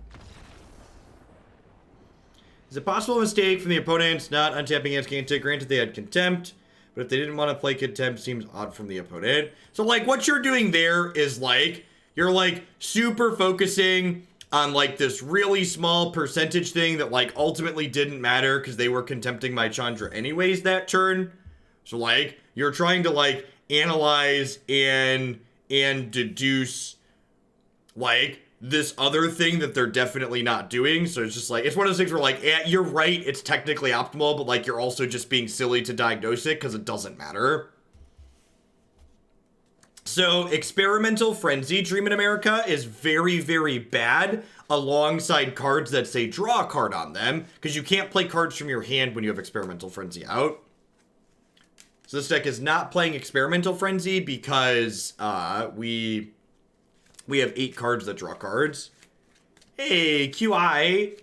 Is it possible mistake from the opponents not untapping against Gantic? Granted, they had Contempt, but if they didn't want to play Contempt, seems odd from the opponent. So, like, what you're doing there is, like, you're, like, super focusing on, like, this really small percentage thing that, like, ultimately didn't matter because they were Contempting my Chandra anyways that turn. So, like, you're trying to, like, analyze and deduce, like, this other thing that they're definitely not doing. So it's just like, it's one of those things where like, yeah, you're right, it's technically optimal, but like you're also just being silly to diagnose it because it doesn't matter. So Experimental Frenzy, Dream in America, is very, very bad alongside cards that say draw a card on them, because you can't play cards from your hand when you have Experimental Frenzy out. So this deck is not playing Experimental Frenzy because we have 8 cards that draw cards. Hey, QI.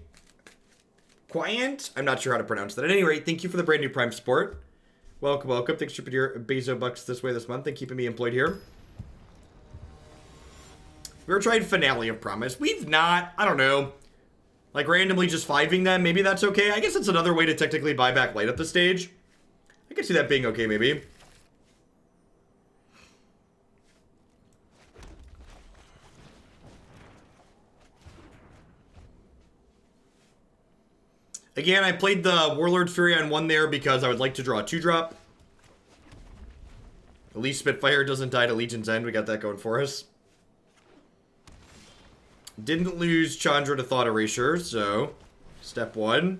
Quiet? I'm not sure how to pronounce that. At any rate, thank you for the brand new Prime support. Welcome, welcome. Thanks for your Bezo bucks this way this month and keeping me employed here. We were trying Finale of Promise. We've not, I don't know, like randomly just 5ing them. Maybe that's okay. I guess it's another way to technically buy back light at this stage. I can see that being okay, maybe. Again, I played the Warlord's Fury on 1 there because I would like to draw a 2-drop. At least Spitfire doesn't die to Legion's End. We got that going for us. Didn't lose Chandra to Thought Erasure, so step 1.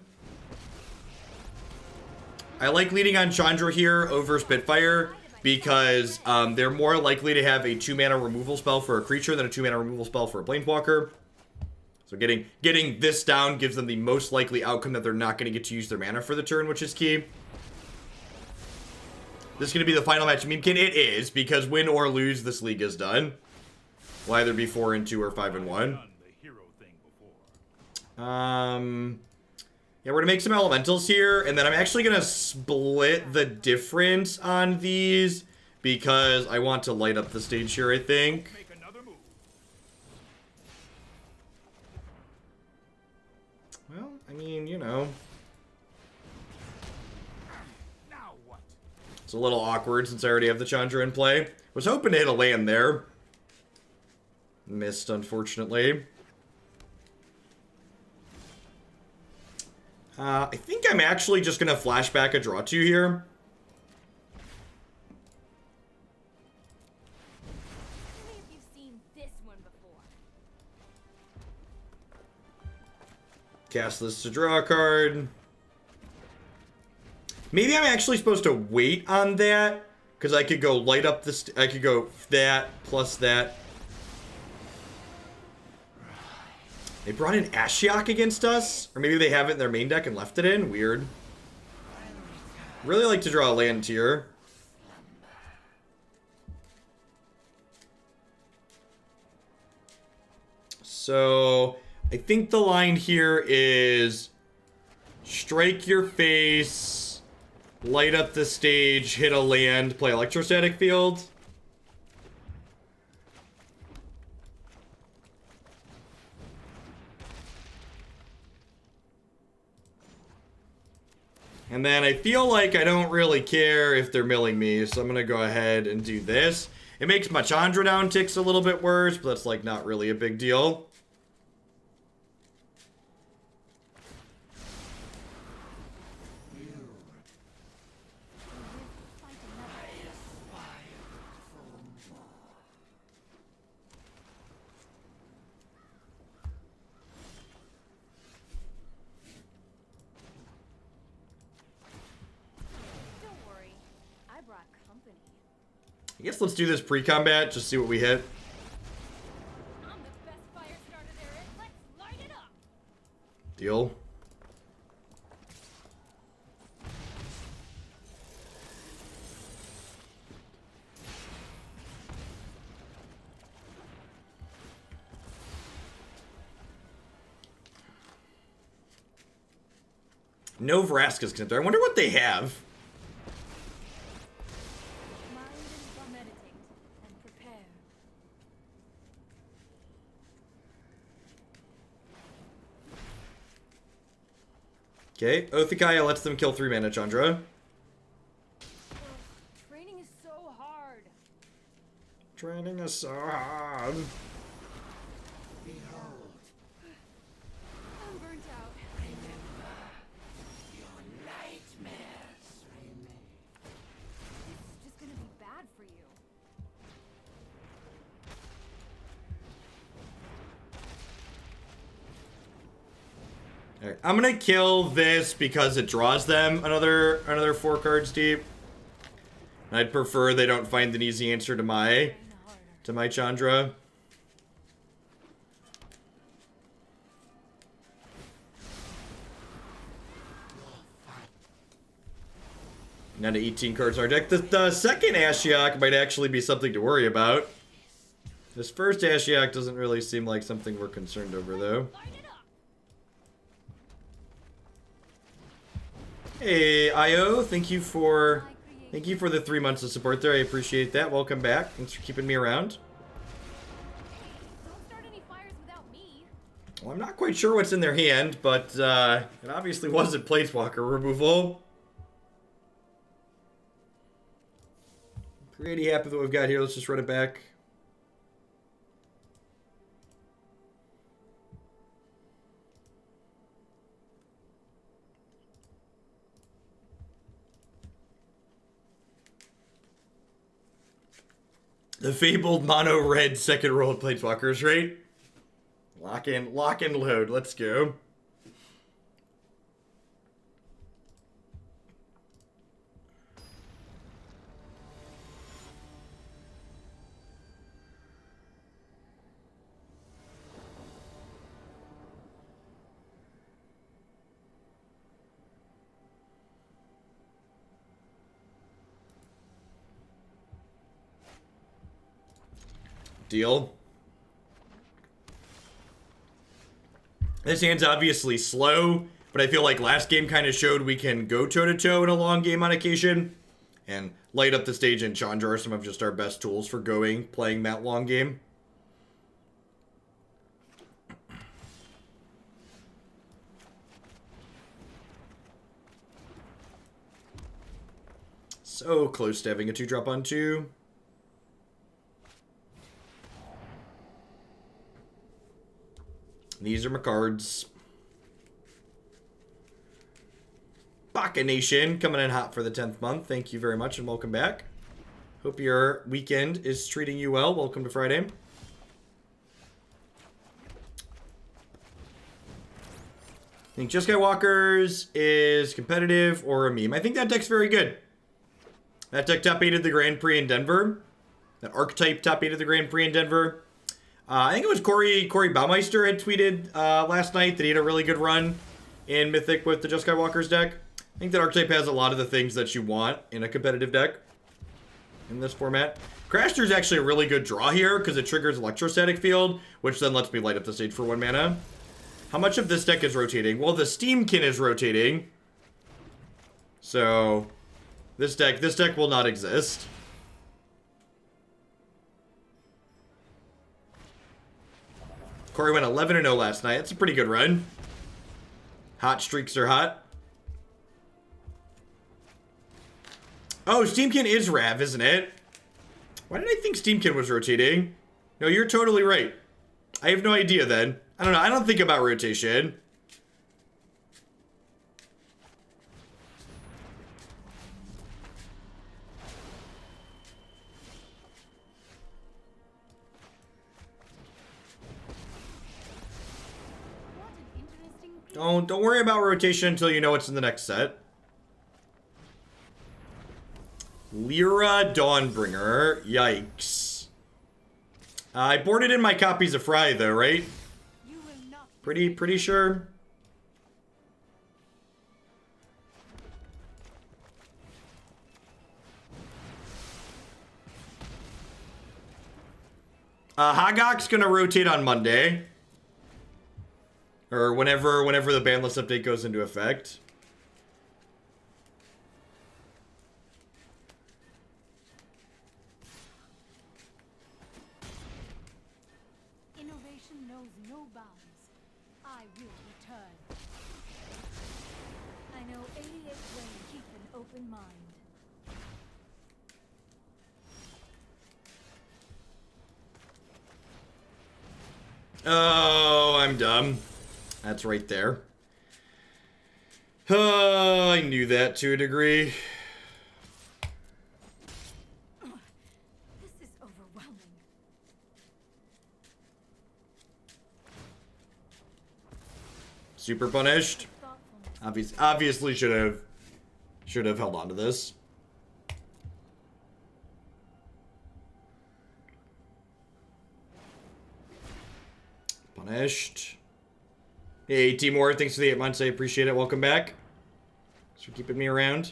I like leading on Chandra here over Spitfire because they're more likely to have a 2-mana removal spell for a creature than a 2-mana removal spell for a Planeswalker. So getting this down gives them the most likely outcome that they're not going to get to use their mana for the turn, which is key. This is going to be the final match of Memekin. It is, because win or lose, this league is done. Will either be 4-2 or 5-1. Yeah, we're going to make some elementals here, and then I'm actually going to split the difference on these because I want to light up the stage here, I think. Well, I mean, you know. Now what? It's a little awkward since I already have the Chandra in play. Was hoping to hit a land there. Missed, unfortunately. I think I'm actually just going to flashback a draw 2 here. Tell me if you've seen this one before. Cast this to draw a card. Maybe I'm actually supposed to wait on that, because I could go light up this. I could go that plus that. They brought in Ashiok against us, or maybe they have it in their main deck and left it in. Weird. Really like to draw a land tier. So I think the line here is strike your face, light up the stage, hit a land, play Electrostatic Field. And then I feel like I don't really care if they're milling me, so I'm going to go ahead and do this. It makes my Chandra down ticks a little bit worse, but that's like not really a big deal. I guess let's do this pre-combat, just see what we hit. I'm the best fire starter there is. Let's light it up. Deal. No Vraska's connector. I wonder what they have. Mind and meditate and prepare. Okay, Othikaya lets them kill 3 mana, Chandra. Training is so hard. Training is so hard. I'm burnt out. This is just gonna be bad for you. Alright, I'm gonna kill this because it draws them another 4 cards deep. I'd prefer they don't find an easy answer to my Chandra. Now to 18 cards in our deck. The second Ashiok might actually be something to worry about. This first Ashiok doesn't really seem like something we're concerned over, though. Light it up. Hey, Io, thank you for the 3 months of support there. I appreciate that. Welcome back. Thanks for keeping me around. Don't start any fires without me. Well, I'm not quite sure what's in their hand, but it obviously wasn't Planeswalker removal. Pretty happy with what we've got here. Let's just run it back. The fabled mono red second roll of Planeswalkers, right? Lock and load. Let's go. Deal. This hand's obviously slow, but I feel like last game kind of showed we can go toe-to-toe in a long game on occasion. And Light Up the Stage and Chandra are some of just our best tools for playing that long game. So close to having a 2-drop on 2. These are my cards. Baka Nation coming in hot for the 10th month. Thank you very much and welcome back. Hope your weekend is treating you well. Welcome to Friday. I think Just Skywalkers is competitive or a meme. I think that deck's very good. That deck top 8'd the Grand Prix in Denver. That archetype top 8'd the Grand Prix in Denver. I think it was Corey Baumeister had tweeted last night that he had a really good run in Mythic with the Just Skywalkers deck. I think that archetype has a lot of the things that you want in a competitive deck in this format. Crashter is actually a really good draw here because it triggers Electrostatic Field, which then lets me light up the stage for 1 mana. How much of this deck is rotating? Well, the Steam-Kin is rotating. So, this deck will not exist. Corey went 11-0 last night. That's a pretty good run. Hot streaks are hot. Oh, Steam-Kin is Rav, isn't it? Why did I think Steam-Kin was rotating? No, you're totally right. I have no idea then. I don't know. I don't think about rotation. Don't worry about rotation until you know what's in the next set. Lyra Dawnbringer. Yikes. I boarded in my copies of Fry, though, right? You will not. Pretty sure. Hagok's gonna rotate on Monday. Or whenever the ban list update goes into effect. Innovation knows no bounds. I will return. I know 88 ways to keep an open mind. Oh, I'm dumb. That's right there. Oh, I knew that to a degree. This is overwhelming. Super punished. Thoughtfulness. Obviously should have held on to this. Punished. Hey, Timor, thanks for the 8 months. I appreciate it. Welcome back. Thanks for keeping me around.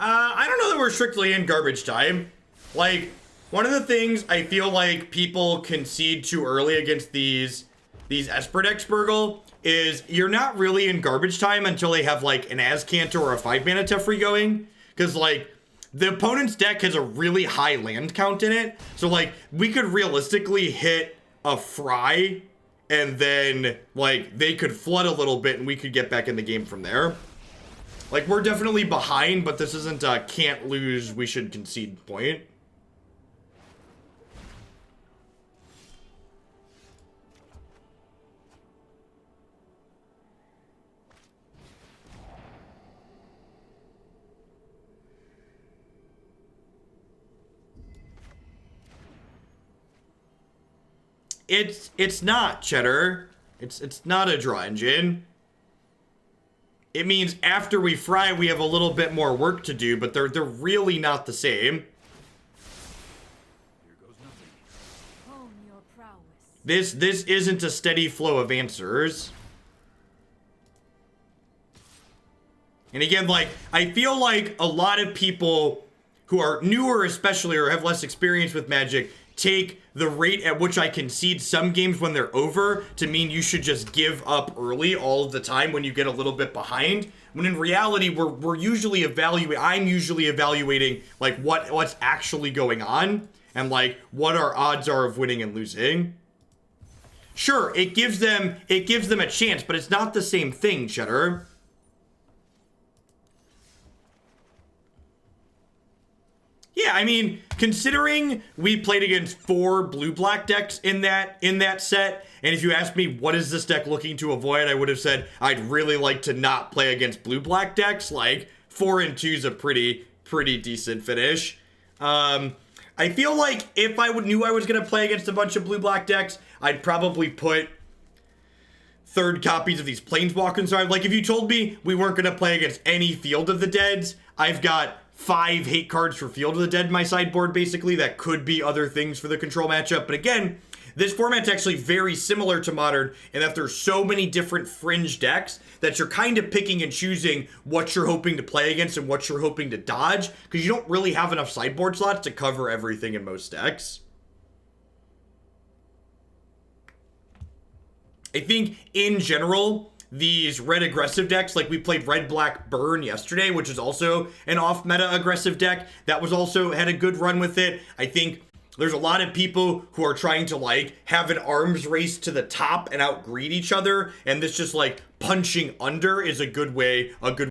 I don't know that we're strictly in garbage time. Like, one of the things I feel like people concede too early against these Esper decks, Burgle, is you're not really in garbage time until they have, like, an Azcanta or a 5-mana Teferi going. Because, like, the opponent's deck has a really high land count in it. So, like, we could realistically hit a Fry, and then, like, they could flood a little bit, and we could get back in the game from there. Like, we're definitely behind, but this isn't a can't lose, we should concede point. It's not, Cheddar. It's not a draw engine. It means after we fry, we have a little bit more work to do, but they're really not the same. Here goes nothing. Hone your prowess. This isn't a steady flow of answers. And again, like, I feel like a lot of people who are newer especially or have less experience with Magic take the rate at which I concede some games when they're over to mean you should just give up early all of the time when you get a little bit behind. When in reality, we're usually I'm usually evaluating like what's actually going on and like what our odds are of winning and losing. Sure, it gives them a chance, but it's not the same thing, Cheddar. Yeah, I mean, considering we played against 4 blue-black decks in that set, and if you asked me what is this deck looking to avoid, I would have said I'd really like to not play against blue-black decks. Like 4 and 2 is a pretty decent finish. I feel like if I knew I was gonna play against a bunch of blue-black decks, I'd probably put 3rd copies of these Planeswalkers. So like if you told me we weren't gonna play against any Field of the Deads, I've got 5 hate cards for Field of the Dead in my sideboard, basically. That could be other things for the control matchup. But again, this format's actually very similar to Modern in that there's so many different fringe decks that you're kind of picking and choosing what you're hoping to play against and what you're hoping to dodge, because you don't really have enough sideboard slots to cover everything in most decks. I think, in general, these red aggressive decks, like we played red black burn yesterday, which is also an off meta aggressive deck that was also had a good run with it. I think there's a lot of people who are trying to like have an arms race to the top and outgreed each other, and this just like punching under is a good way